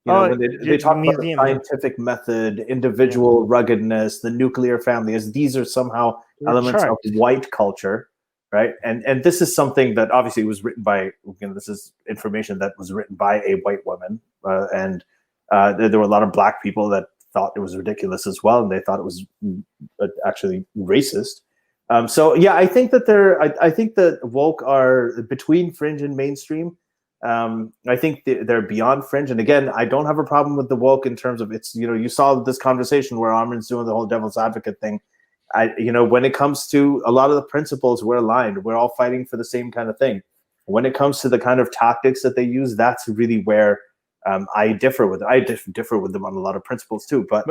when they talk about the scientific method, individual ruggedness, the nuclear family, as these are somehow elements of white culture, right? And this is something that obviously was written by, this is information that was written by a white woman, and there were a lot of black people that thought it was ridiculous as well, and they thought it was actually racist. So yeah, I think that I think that woke are between fringe and mainstream. I think they're beyond fringe. And again, I don't have a problem with the woke in terms of it's, you saw this conversation where Armin's doing the whole devil's advocate thing. When it comes to a lot of the principles, we're aligned. We're all fighting for the same kind of thing. When it comes to the kind of tactics that they use, that's really where I differ with them. I differ with them on a lot of principles too, but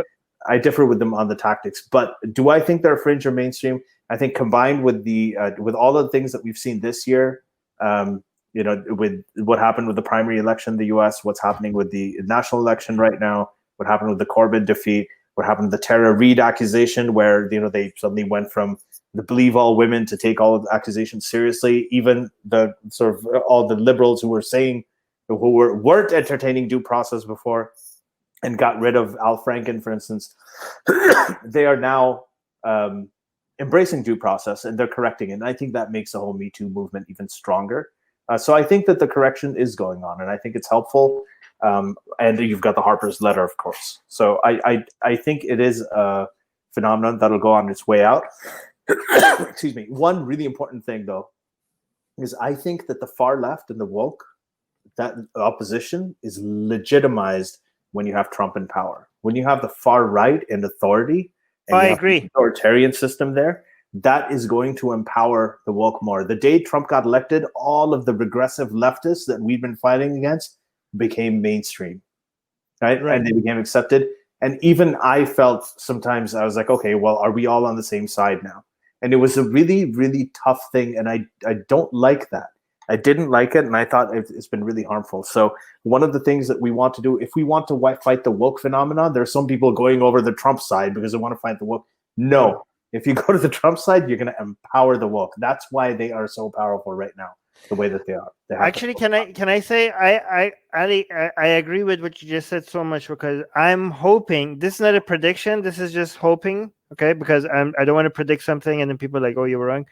I differ with them on the tactics. But do I think they're fringe or mainstream? I think combined with the with all of the things that we've seen this year, with what happened with the primary election in the U.S., what's happening with the national election right now, what happened with the Corbyn defeat, what happened with the Tara Reid accusation, where they suddenly went from the believe all women to take all of the accusations seriously. Even the sort of all the liberals who weren't entertaining due process before and got rid of Al Franken, for instance, they are now embracing due process, and they're correcting it. And I think that makes the whole Me Too movement even stronger. So I think that the correction is going on, and I think it's helpful. And you've got the Harper's letter, of course. So I think it is a phenomenon that'll go on its way out. Excuse me. One really important thing, though, is I think that the far left and the woke, that opposition is legitimized when you have Trump in power. When you have the far right and authority, and I agree, authoritarian system there, that is going to empower the woke more. The day Trump got elected, all of the regressive leftists that we've been fighting against became mainstream, right? And they became accepted. And even I felt sometimes, I was like, okay, well, are we all on the same side now? And it was a really, really tough thing. And I don't like that. I didn't like it. And I thought it's been really harmful. So one of the things that we want to do, if we want to fight the woke phenomenon, there are some people going over the Trump side because they want to fight the woke. No, if you go to the Trump side, you're going to empower the woke. That's why they are so powerful right now, the way that they are. Actually, can I say I agree with what you just said so much, because I'm hoping, this is not a prediction, this is just hoping, okay? Because I don't want to predict something and then people are like, oh, you were wrong.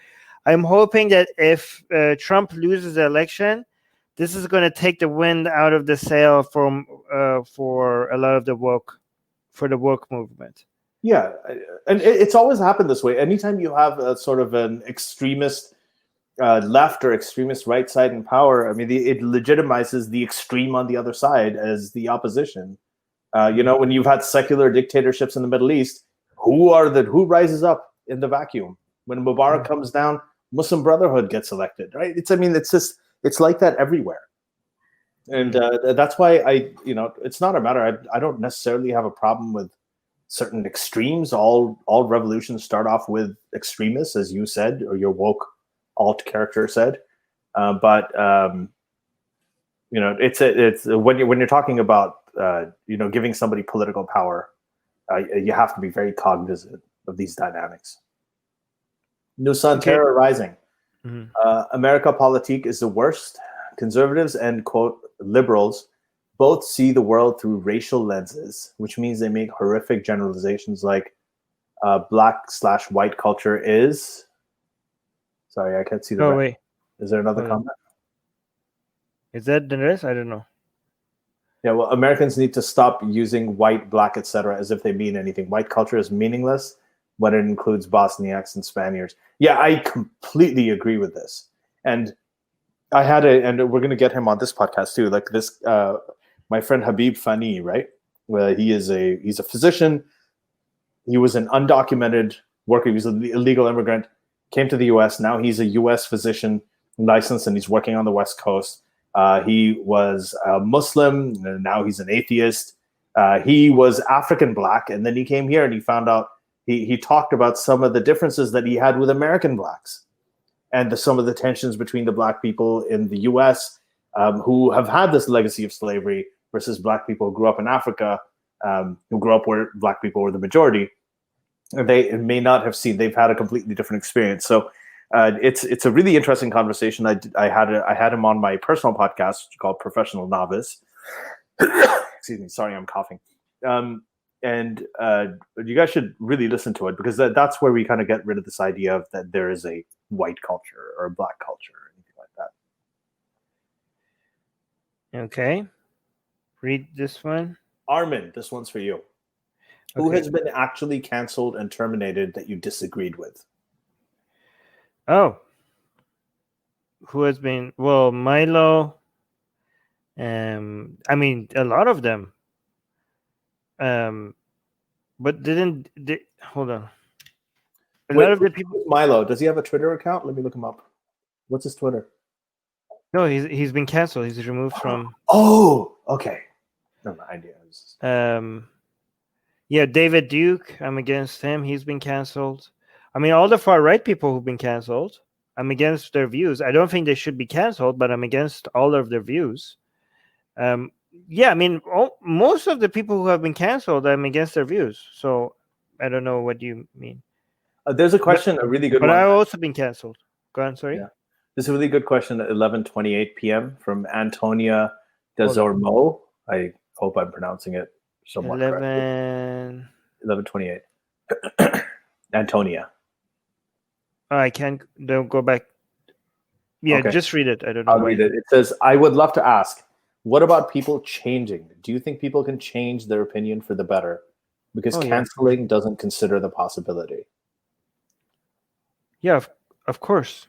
I'm hoping that if Trump loses the election, this is going to take the wind out of the sail from for a lot of the woke movement. Yeah, and it's always happened this way. Anytime you have a sort of an extremist left or extremist right side in power, I mean, it legitimizes the extreme on the other side as the opposition. When you've had secular dictatorships in the Middle East, who rises up in the vacuum? When Mubarak comes down, Muslim Brotherhood gets elected, right? It's like that everywhere. And that's why it's not a matter. I don't necessarily have a problem with certain extremes. All revolutions start off with extremists, as you said, or your woke alt character said. It's when you're talking about giving somebody political power, you have to be very cognizant of these dynamics. Nusan Terror Rising. America Politique is the worst. Conservatives and, quote, liberals both see the world through racial lenses, which means they make horrific generalizations like black/white culture is... Sorry, I can't see the... wait. Is there another comment? Is that the rest? I don't know. Yeah, well, Americans need to stop using white, black, etc. as if they mean anything. White culture is meaningless when it includes Bosniaks and Spaniards. Yeah, I completely agree with this. And and we're going to get him on this podcast too. Like this, my friend Habib Fani, right? Well, he's a physician. He was an undocumented worker. He was an illegal immigrant, came to the U.S. Now he's a U.S. physician licensed, and he's working on the West Coast. He was a Muslim, and now he's an atheist. He was African black, and then he came here and he found out, he talked about some of the differences that he had with American blacks, and some of the tensions between the black people in the U.S. Who have had this legacy of slavery versus black people who grew up in Africa, who grew up where black people were the majority. They may not have seen, they've had a completely different experience. So it's a really interesting conversation. I had him on my personal podcast called Professional Novice. Excuse me, sorry, I'm coughing. And you guys should really listen to it, because that's where we kind of get rid of this idea of that there is a white culture or a black culture or anything like that. Okay. Read this one. Armin, this one's for you. Okay. Who has been actually canceled and terminated that you disagreed with? Oh. Who has been? Well, Milo. I mean, a lot of them. But hold on. A lot of the people. Milo, does he have a Twitter account? Let me look him up. What's his Twitter? No, he's been canceled. He's removed from. Oh, okay. No idea. Yeah, David Duke. I'm against him. He's been canceled. I mean, all the far right people who've been canceled, I'm against their views. I don't think they should be canceled, but I'm against all of their views. Yeah, I mean, most of the people who have been canceled, I'm against their views. So I don't know what you mean. There's a question, a really good one. But I've also been canceled. Go on, sorry. Yeah. This is a really good question at 11:28 p.m. from Antonia Desormeaux. I hope I'm pronouncing it somewhat correctly. 11:28. Antonia. I can't. Don't go back. Yeah, okay. Just read it. I don't know. I'll read it. It says, I would love to ask, what about people changing? Do you think people can change their opinion for the better? Because canceling doesn't consider the possibility. Yeah, of course.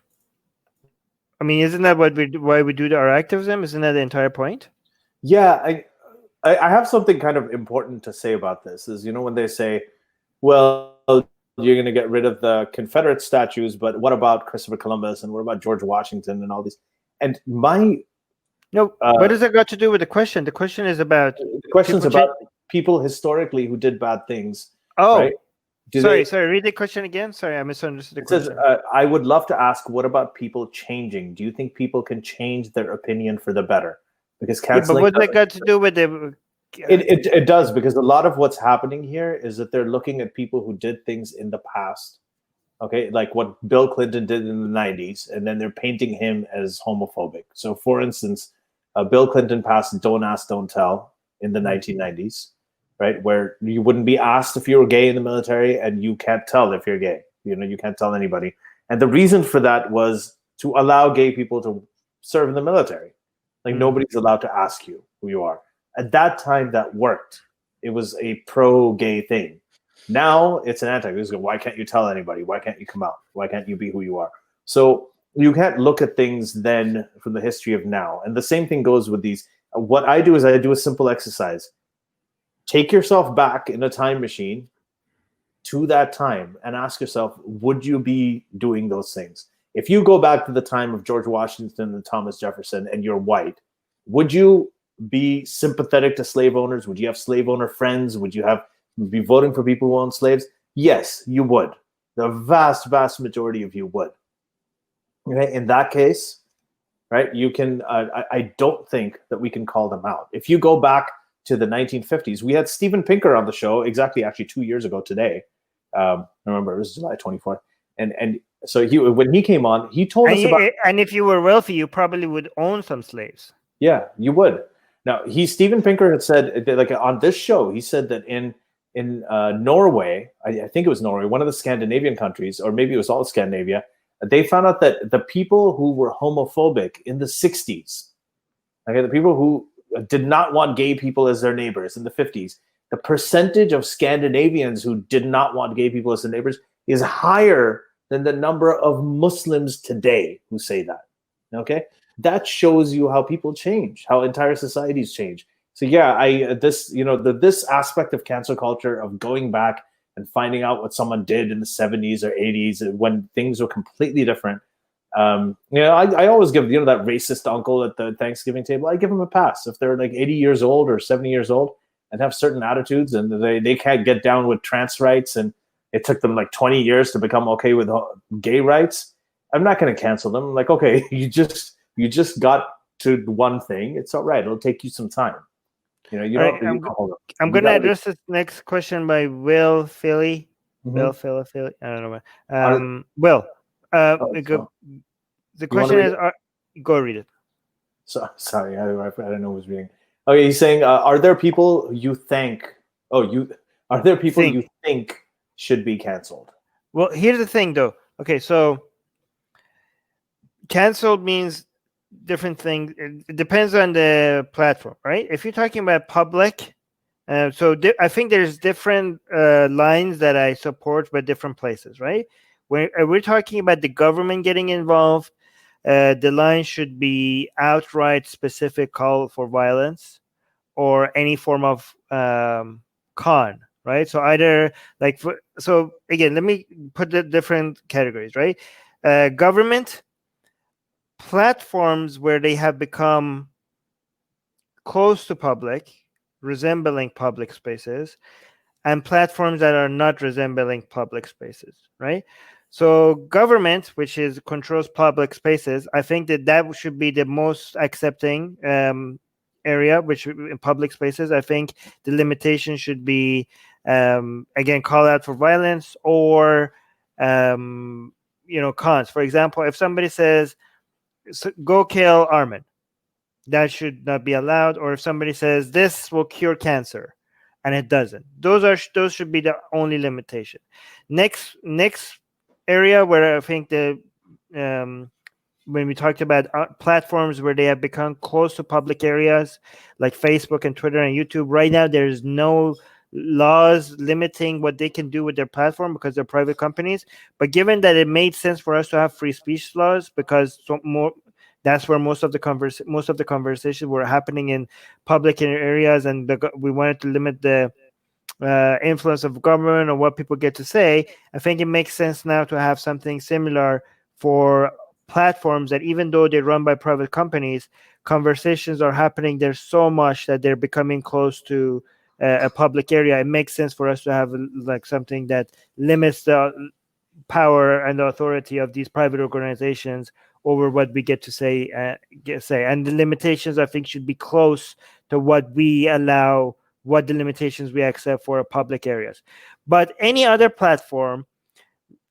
I mean, isn't that why we do our activism? Isn't that the entire point? Yeah, I have something kind of important to say about this. Is, when they say, well, you're going to get rid of the Confederate statues, but what about Christopher Columbus and what about George Washington and all these? And what does that got to do with the question? The question is about... The question's about people historically who did bad things. Oh, right? Sorry. Read the question again. Sorry, I misunderstood the question. Says, I would love to ask, what about people changing? Do you think people can change their opinion for the better? Because canceling. But what's that got to do with the? It does, because a lot of what's happening here is that they're looking at people who did things in the past, okay, like what Bill Clinton did in the 90s, and then they're painting him as homophobic. So, for instance, Bill Clinton passed Don't Ask, Don't Tell in the 1990s, right, where you wouldn't be asked if you were gay in the military, and you can't tell if you're gay. You can't tell anybody. And the reason for that was to allow gay people to serve in the military. Like, nobody's allowed to ask you who you are. At that time, that worked. It was a pro-gay thing. Now it's an anti. Why can't you tell anybody? Why can't you come out? Why can't you be who you are? So you can't look at things then from the history of now. And the same thing goes with these. What I do is I do a simple exercise. Take yourself back in a time machine to that time and ask yourself, would you be doing those things? If you go back to the time of George Washington and Thomas Jefferson and you're white, would you be sympathetic to slave owners? Would you have slave owner friends? Would you be voting for people who own slaves? Yes, you would. The vast majority of you would. Okay, in that case, right, you can. I don't think that we can call them out. If you go back to the 1950s, we had Steven Pinker on the show actually 2 years ago today. Remember, it was July 24th, and so when he came on, he told us about. And if you were wealthy, you probably would own some slaves. Yeah, you would. Now, Steven Pinker had said, like on this show, he said that in Norway, I think it was Norway, one of the Scandinavian countries, or maybe it was all Scandinavia, they found out that the people who were homophobic in the 60s, okay, the people who did not want gay people as their neighbors in the 50s, the percentage of Scandinavians who did not want gay people as their neighbors is higher than the number of Muslims today who say that. Okay? That shows you how people change, how entire societies change. So yeah, this aspect of cancel culture, of going back and finding out what someone did in the 70s or 80s when things were completely different. I always give that racist uncle at the Thanksgiving table, I give them a pass if they're like 80 years old or 70 years old and have certain attitudes, and they can't get down with trans rights, and it took them like 20 years to become okay with gay rights. I'm not going to cancel them. I'm like, okay, you just got to one thing. It's all right. It'll take you some time. I'm going to address this next question by Will Philly. Will Philly. I don't know. Will. The question is, go read it. Sorry, I don't know who's reading. Okay, he's saying, are there people you think? Are there people you think should be canceled? Well, here's the thing, though. Okay, so canceled means different things. It depends on the platform, right? If you're talking about public, I think there's different lines that I support by different places, right? When we're talking about the government getting involved, the line should be outright specific call for violence or any form of con, right? So either again, let me put the different categories, right? Government, platforms where they have become close to public, resembling public spaces, and platforms that are not resembling public spaces, right? So government, which controls public spaces, I think that should be the most accepting area, which in public spaces, I think the limitation should be, again, call out for violence or, cons. For example, if somebody says, go kill Armin, that should not be allowed. Or if somebody says this will cure cancer and it doesn't, those should be the only limitation. Next area where I think when we talked about platforms where they have become close to public areas like Facebook and Twitter and YouTube, right now there's no laws limiting what they can do with their platform because they're private companies. But given that it made sense for us to have free speech laws because that's where most of the conversations were happening in public areas, and we wanted to limit the influence of government or what people get to say, I think it makes sense now to have something similar for platforms that even though they're run by private companies, conversations are happening there so much that they're becoming close to a public area, it makes sense for us to have like something that limits the power and the authority of these private organizations over what we get to say. And the limitations, I think, should be close to what we allow, what the limitations we accept for public areas. But any other platform,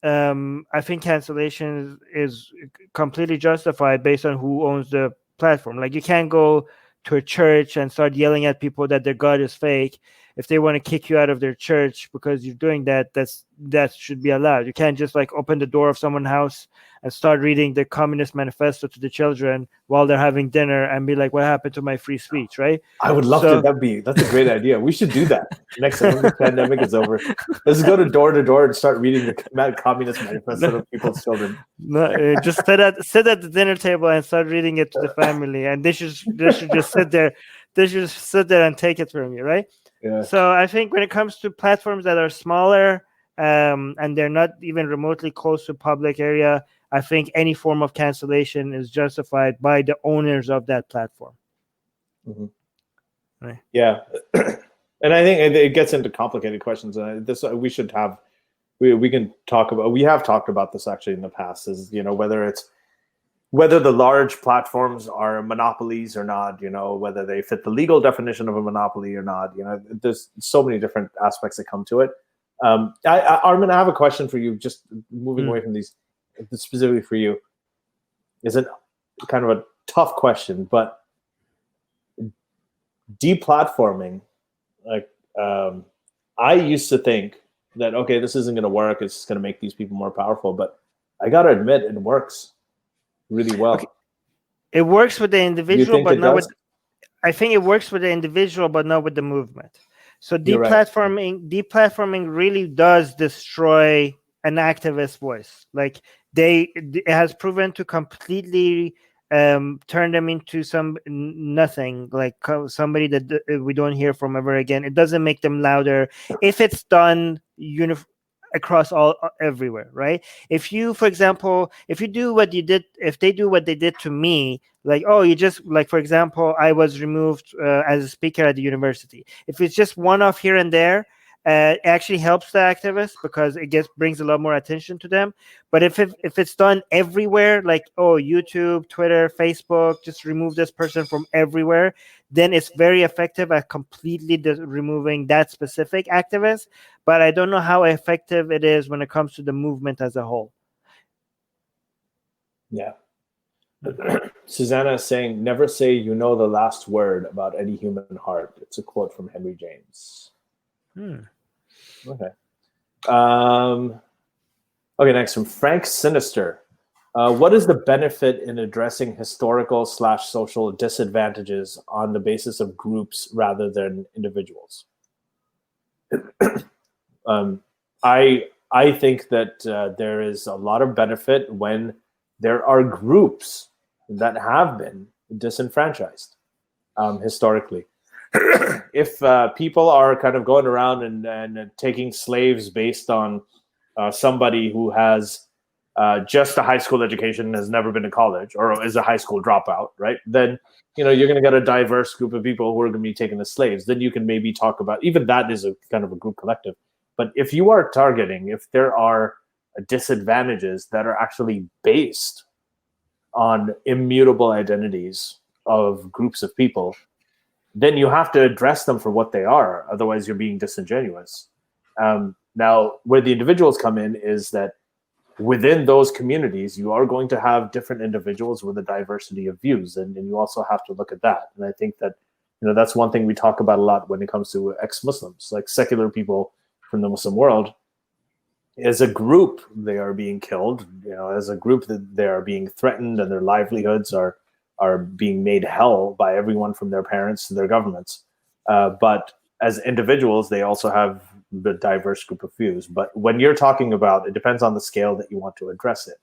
I think cancellation is completely justified based on who owns the platform. Like, you can't go to a church and start yelling at people that their God is fake. If they want to kick you out of their church because you're doing that, that should be allowed. You can't just like open the door of someone's house and start reading the Communist Manifesto to the children while they're having dinner and be like, what happened to my free speech, right? I would love to. That's a great idea. We should do that next time the pandemic is over. Let's go to door and start reading the Communist Manifesto to people's children. No, just sit at the dinner table and start reading it to the family, and they should just sit there. They should just sit there and take it from you, right? Yeah. So I think when it comes to platforms that are smaller and they're not even remotely close to public area, I think any form of cancellation is justified by the owners of that platform. Mm-hmm. Right. Yeah, and I think it gets into complicated questions. This we should have. We can talk about. We have talked about this actually in the past. Is whether the large platforms are monopolies or not. Whether they fit the legal definition of a monopoly or not. There's so many different aspects that come to it. Armin, I have a question for you. Just moving away from these, specifically for you, is it kind of a tough question, but deplatforming, like I used to think that, okay, this isn't going to work, it's going to make these people more powerful, but I gotta admit it works really well. Okay. It works with the individual, but not with, I think it works with the individual but not with the movement. So deplatforming really does destroy an activist voice. Like it has proven to completely turn them into nothing, like somebody that we don't hear from ever again. It doesn't make them louder if it's done across everywhere, right? If you, for example, if they do what they did to me, like, oh, you just, like, for example, I was removed as a speaker at the university. If it's just one off here and there, it actually helps the activists because it brings a lot more attention to them. But if it's done everywhere, like, oh, YouTube, Twitter, Facebook, just remove this person from everywhere, then it's very effective at completely removing that specific activist. But I don't know how effective it is when it comes to the movement as a whole. Yeah. Susanna is saying, never say you know the last word about any human heart. It's a quote from Henry James. Okay. Okay, next from Frank Sinister. What is the benefit in addressing historical/social disadvantages on the basis of groups rather than individuals? I think that there is a lot of benefit when there are groups that have been disenfranchised historically. If people are kind of going around and taking slaves based on somebody who has just a high school education and has never been to college or is a high school dropout, right? Then, you're going to get a diverse group of people who are going to be taken as slaves. Then you can maybe talk about, even that is a kind of a group collective. But if you are targeting, if there are disadvantages that are actually based on immutable identities of groups of people, then you have to address them for what they are. Otherwise, you're being disingenuous. Now, where the individuals come in is that within those communities, you are going to have different individuals with a diversity of views, and you also have to look at that. And I think that that's one thing we talk about a lot when it comes to ex-Muslims, like secular people from the Muslim world. As a group, they are being killed. As a group, that they are being threatened, and their livelihoods are being made hell by everyone from their parents to their governments. But as individuals, they also have the diverse group of views. But when you're talking about, it depends on the scale that you want to address it.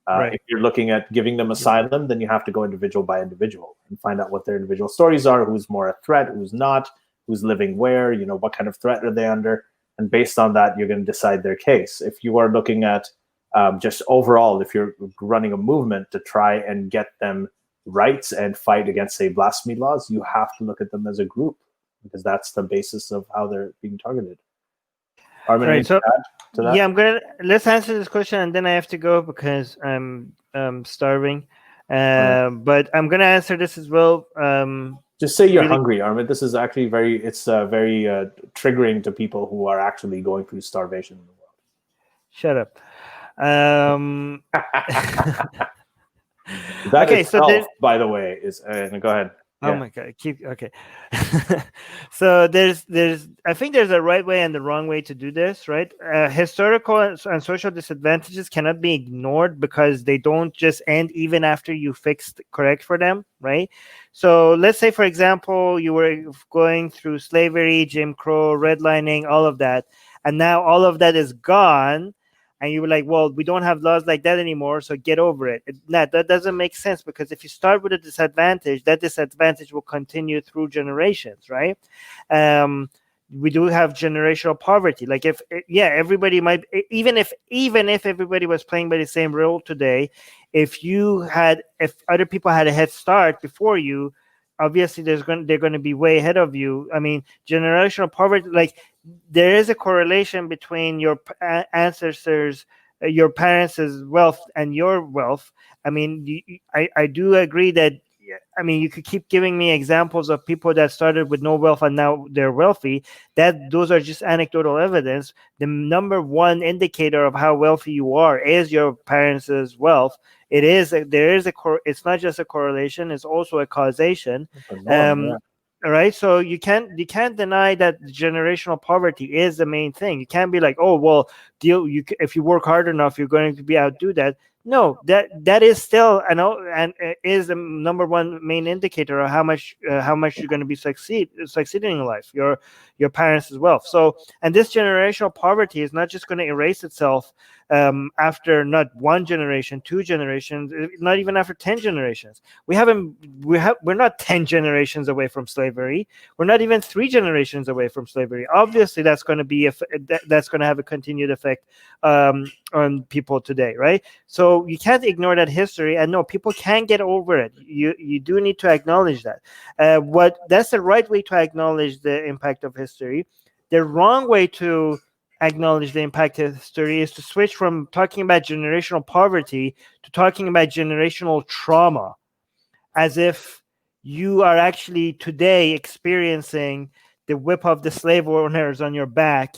Right. If you're looking at giving them asylum, then you have to go individual by individual and find out what their individual stories are, who's more a threat, who's not, who's living where, what kind of threat are they under. And based on that, you're going to decide their case. If you are looking at just overall, if you're running a movement to try and get them rights and fight against, say, blasphemy laws, you have to look at them as a group. because that's the basis of how they're being targeted. Armin, right, so to that? yeah, let's answer this question, and then I have to go because I'm starving. But I'm gonna answer this as well. Just say you're hungry, Armin. This is actually very triggering to people who are actually going through starvation in the world. Shut up. That okay, itself, by the way, is go ahead. Oh my God! Okay. So I think there's a right way and the wrong way to do this, right? Historical and social disadvantages cannot be ignored because they don't just end even after you correct for them, right? So let's say, for example, you were going through slavery, Jim Crow, redlining, all of that, and now all of that is gone. And you were like, well, we don't have laws like that anymore, so get over it. That doesn't make sense, because if you start with a disadvantage, that disadvantage will continue through generations, right? We do have generational poverty. Like everybody might, even if everybody was playing by the same rule today, if other people had a head start before you, obviously they're going to be way ahead of you. I mean, generational poverty, like, there is a correlation between your ancestors, your parents' wealth and your wealth. I mean, I do agree that, I mean, you could keep giving me examples of people that started with no wealth and now they're wealthy. Those are just anecdotal evidence. The number one indicator of how wealthy you are is your parents' wealth. It's not just a correlation; it's also a causation. Right, so you can't deny that generational poverty is the main thing. You can't be like, oh well, if you work hard enough, you're going to be outdo that. No, that is still and is the number one main indicator of how much you're going to be succeeding in life. Your parents' wealth. So, and this generational poverty is not just going to erase itself after not one generation, 2 generations, not even after 10 generations. We're not 10 generations away from slavery. We're not even 3 generations away from slavery. Obviously, that's going to have a continued effect on people today, right? So you can't ignore that history, and no, people can get over it. You do need to acknowledge that. That's the right way to acknowledge the impact of history. The wrong way to acknowledge the impact of history is to switch from talking about generational poverty to talking about generational trauma, as if you are actually today experiencing the whip of the slave owners on your back,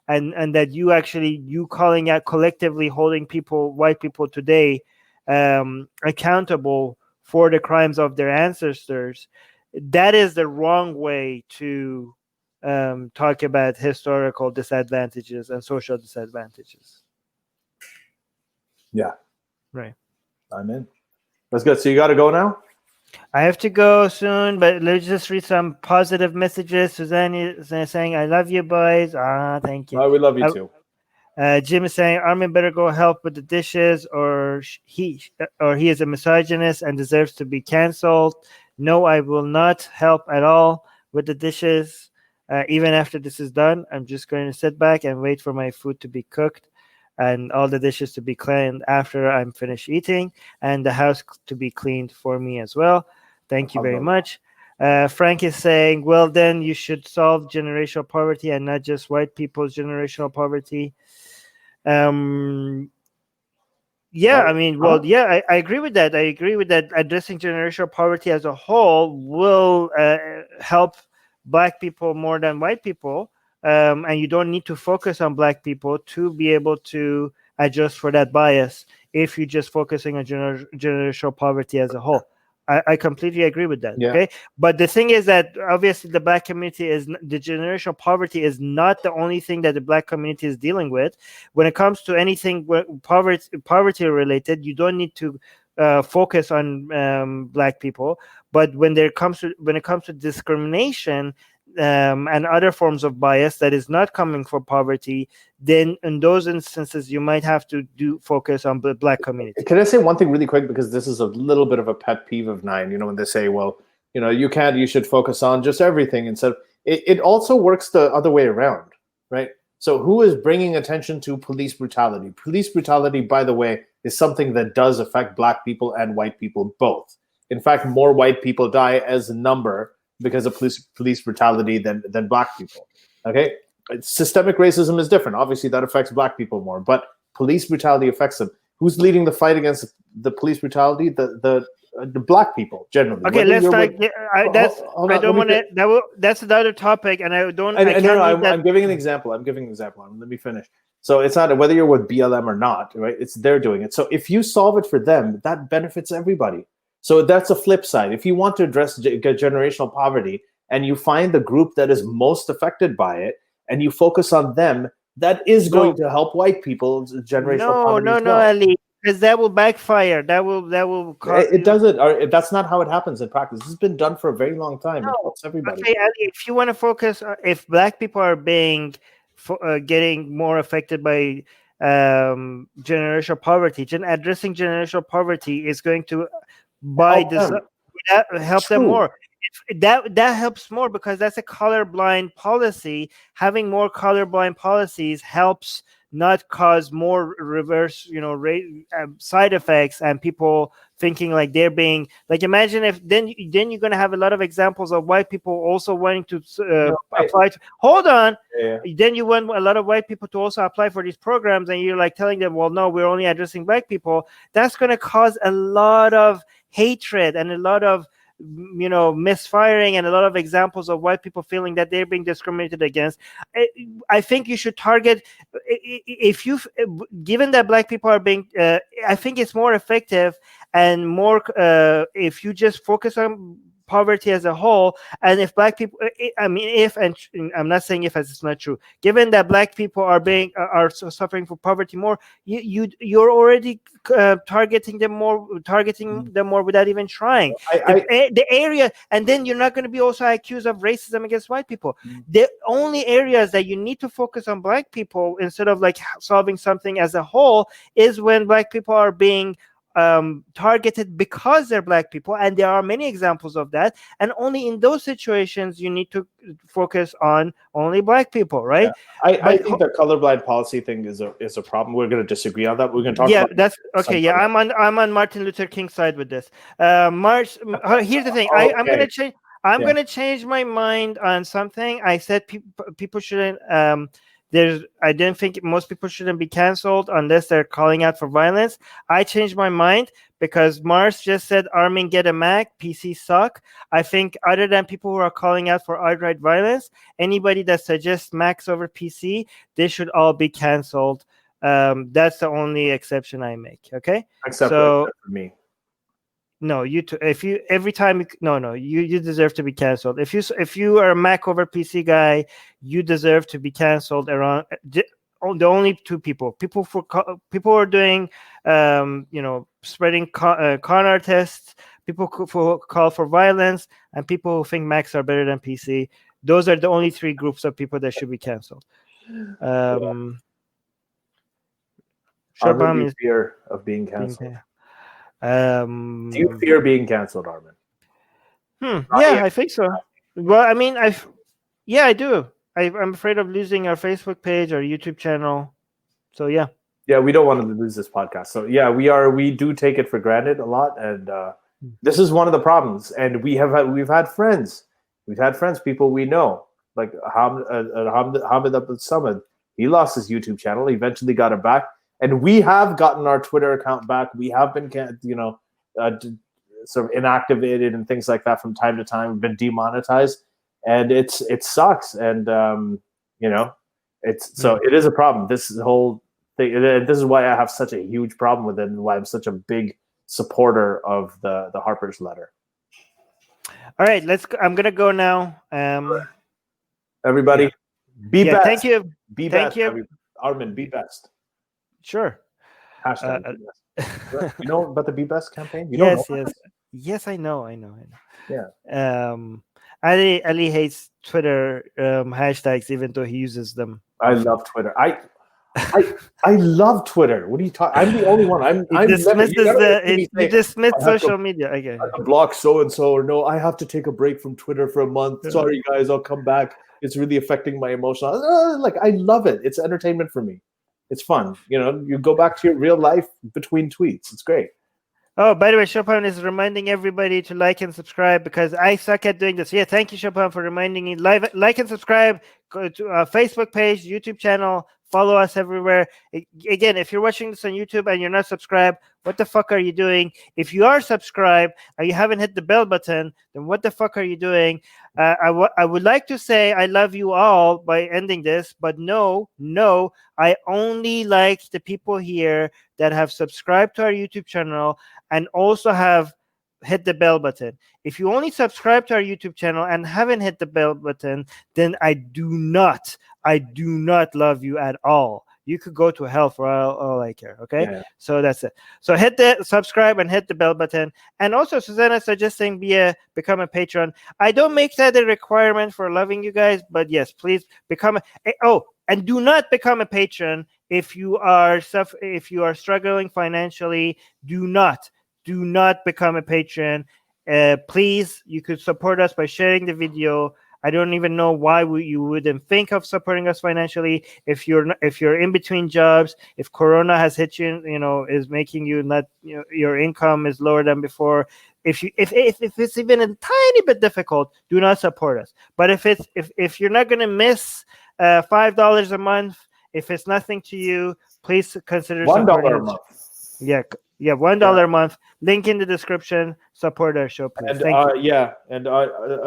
and that you calling out collectively holding white people today accountable for the crimes of their ancestors. That is the wrong way to talk about historical disadvantages and social disadvantages. Yeah. Right. I'm in. That's good. So you got to go now? I have to go soon, but let's just read some positive messages. Suzanne is saying, I love you, boys. Thank you. Oh, we love you too. Jim is saying, Armin better go help with the dishes, or he is a misogynist and deserves to be canceled. No, I will not help at all with the dishes. Even after this is done, I'm just going to sit back and wait for my food to be cooked and all the dishes to be cleaned after I'm finished eating, and the house to be cleaned for me as well. Thank you very much. Frank is saying, well, then you should solve generational poverty and not just white people's generational poverty. I agree with that. I agree with that. Addressing generational poverty as a whole will help Black people more than white people. And you don't need to focus on Black people to be able to adjust for that bias if you're just focusing on generational poverty as a whole. I completely agree with that. Yeah. Okay, but the thing is that obviously the Black community the generational poverty is not the only thing that the Black community is dealing with. When it comes to anything poverty related, you don't need to focus on Black people. But when it comes to discrimination and other forms of bias that is not coming from poverty, then in those instances you might have to focus on the Black community. Can I say one thing really quick, because this is a little bit of a pet peeve of mine, when they say, well, you should focus on just everything instead of, it also works the other way around, right? So who is bringing attention to police brutality? Police brutality, by the way, is something that does affect Black people and white people both. In fact, more white people die as a number because of police brutality than black people. Okay, systemic racism is different. Obviously, that affects black people more, but police brutality affects them. Who's leading the fight against the police brutality? The black people generally. Okay, let's not. I don't want to. That's another topic, and I don't. I'm giving an example. Let me finish. So it's not whether you're with BLM or not, right? It's they're doing it. So if you solve it for them, that benefits everybody. So that's a flip side. If you want to address generational poverty and you find the group that is most affected by it and you focus on them, that is going to help white people generational poverty. No, Ali, because that will backfire. That will cause. It doesn't. That's not how it happens in practice. This has been done for a very long time. It helps everybody. Okay, Ali, if you want to focus, if black people are being getting more affected by generational poverty, addressing generational poverty is going to help them more. That helps more because that's a colorblind policy. Having more colorblind policies helps not cause more reverse, side effects and people thinking like they're being like. Imagine if then you're going to have a lot of examples of white people also wanting to apply. Hold on. Yeah. Then you want a lot of white people to also apply for these programs, and you're like telling them, well, no, we're only addressing black people. That's going to cause a lot of hatred and a lot of misfiring and a lot of examples of white people feeling that they're being discriminated against. I think you should target, given that black people are being, I think it's more effective and more if you just focus on poverty as a whole. And if black people, I'm not saying if, as it's not true, given that black people are suffering from poverty more, you're already targeting them more without even trying. The area, and then you're not going to be also accused of racism against white people. The only areas that you need to focus on black people instead of like solving something as a whole is when black people are being targeted because they're black people, and there are many examples of that, and only in those situations you need to focus on only black people, right? I think the colorblind policy thing is a problem. We're going to disagree on that. We're going to talk about that's okay. Yeah, I'm on Martin Luther King's side with this. Here's the thing. I'm going to change. I'm going to change my mind on something. I said people shouldn't. I didn't think most people shouldn't be canceled unless they're calling out for violence. I changed my mind because Mars just said, Armin, get a Mac, PC suck. I think other than people who are calling out for outright violence, anybody that suggests Macs over PC, they should all be canceled. That's the only exception I make. Okay? Except for me. No, you deserve to be canceled. If you are a Mac over PC guy, you deserve to be canceled. Around the only two people who are doing spreading con artists, people who call for violence, and people who think Macs are better than PC. Those are the only three groups of people that should be canceled. Shabam is fear of being canceled. Do you fear being canceled, Armin? I think so. Well, I mean, I do. I'm afraid of losing our Facebook page, our YouTube channel. So yeah. Yeah, we don't want to lose this podcast. So yeah, we do take it for granted a lot, and this is one of the problems. And we've had friends, people we know, like Hamid Abdul Samad. He lost his YouTube channel. He eventually got it back. And we have gotten our Twitter account back. We have been, sort of inactivated and things like that from time to time. We've been demonetized, and it sucks. And it is a problem. This whole thing. This is why I have such a huge problem with it, and why I'm such a big supporter of the Harper's letter. All right, I'm gonna go now. Everybody, be best. Thank you. Be best. Armin, be best. Sure. Hashtag Be Best. You know about the Be Best campaign? Yes, I know. Yeah. Ali hates Twitter hashtags, even though he uses them. I love Twitter. I love Twitter. What are you talking? I'm the only one. He dismissed social media. Okay. I block so and so, or no, I have to take a break from Twitter for a month. Sorry, guys, I'll come back. It's really affecting my emotional. I love it. It's entertainment for me. It's fun. You go back to your real life between tweets. It's great. Oh, by the way, Chopin is reminding everybody to like and subscribe because I suck at doing this. Yeah, thank you, Chopin, for reminding me. Like and subscribe. Go to our Facebook page, YouTube channel. Follow us everywhere. Again, if you're watching this on YouTube and you're not subscribed, what the fuck are you doing? If you are subscribed and you haven't hit the bell button, then what the fuck are you doing? I would like to say I love you all by ending this, but no, I only like the people here that have subscribed to our YouTube channel and also have hit the bell button. If you only subscribe to our YouTube channel and haven't hit the bell button, then I do not love you at all. You could go to hell for all I care. Okay. Yeah. So that's it. So hit the subscribe and hit the bell button. And also, Susanna suggesting become a patron. I don't make that a requirement for loving you guys, but yes, please become and do not become a patron if you are struggling financially. Do not become a patron. Please, you could support us by sharing the video. I don't even know why you wouldn't think of supporting us financially if you're in between jobs, if Corona has hit you, is making you not, your income is lower than before. If it's even a tiny bit difficult, do not support us. But if you're not going to miss $5 a month, if it's nothing to you, please consider $1 a month. Yeah, $1 a month. Link in the description. Support our show, please.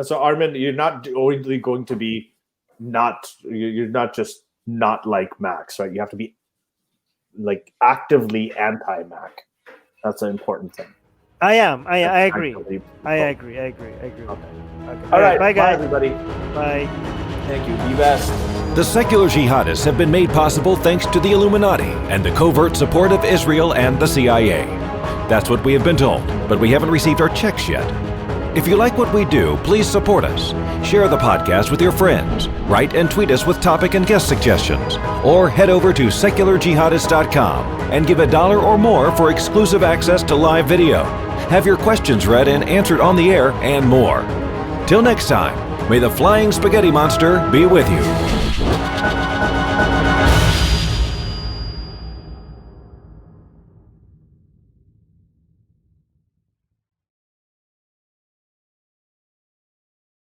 So Armin, you're not only going to be you're not just not like Max, right? You have to be like actively anti-Mac. That's an important thing. I am. I agree. I agree. Okay. All right. Bye, guys. Bye, everybody. Bye. Thank you. Be best. The secular jihadists have been made possible thanks to the Illuminati and the covert support of Israel and the CIA. That's what we have been told, but we haven't received our checks yet. If you like what we do, please support us. Share the podcast with your friends. Write and tweet us with topic and guest suggestions. Or head over to secularjihadist.com and give $1 or more for exclusive access to live video. Have your questions read and answered on the air, and more. Till next time, may the flying spaghetti monster be with you.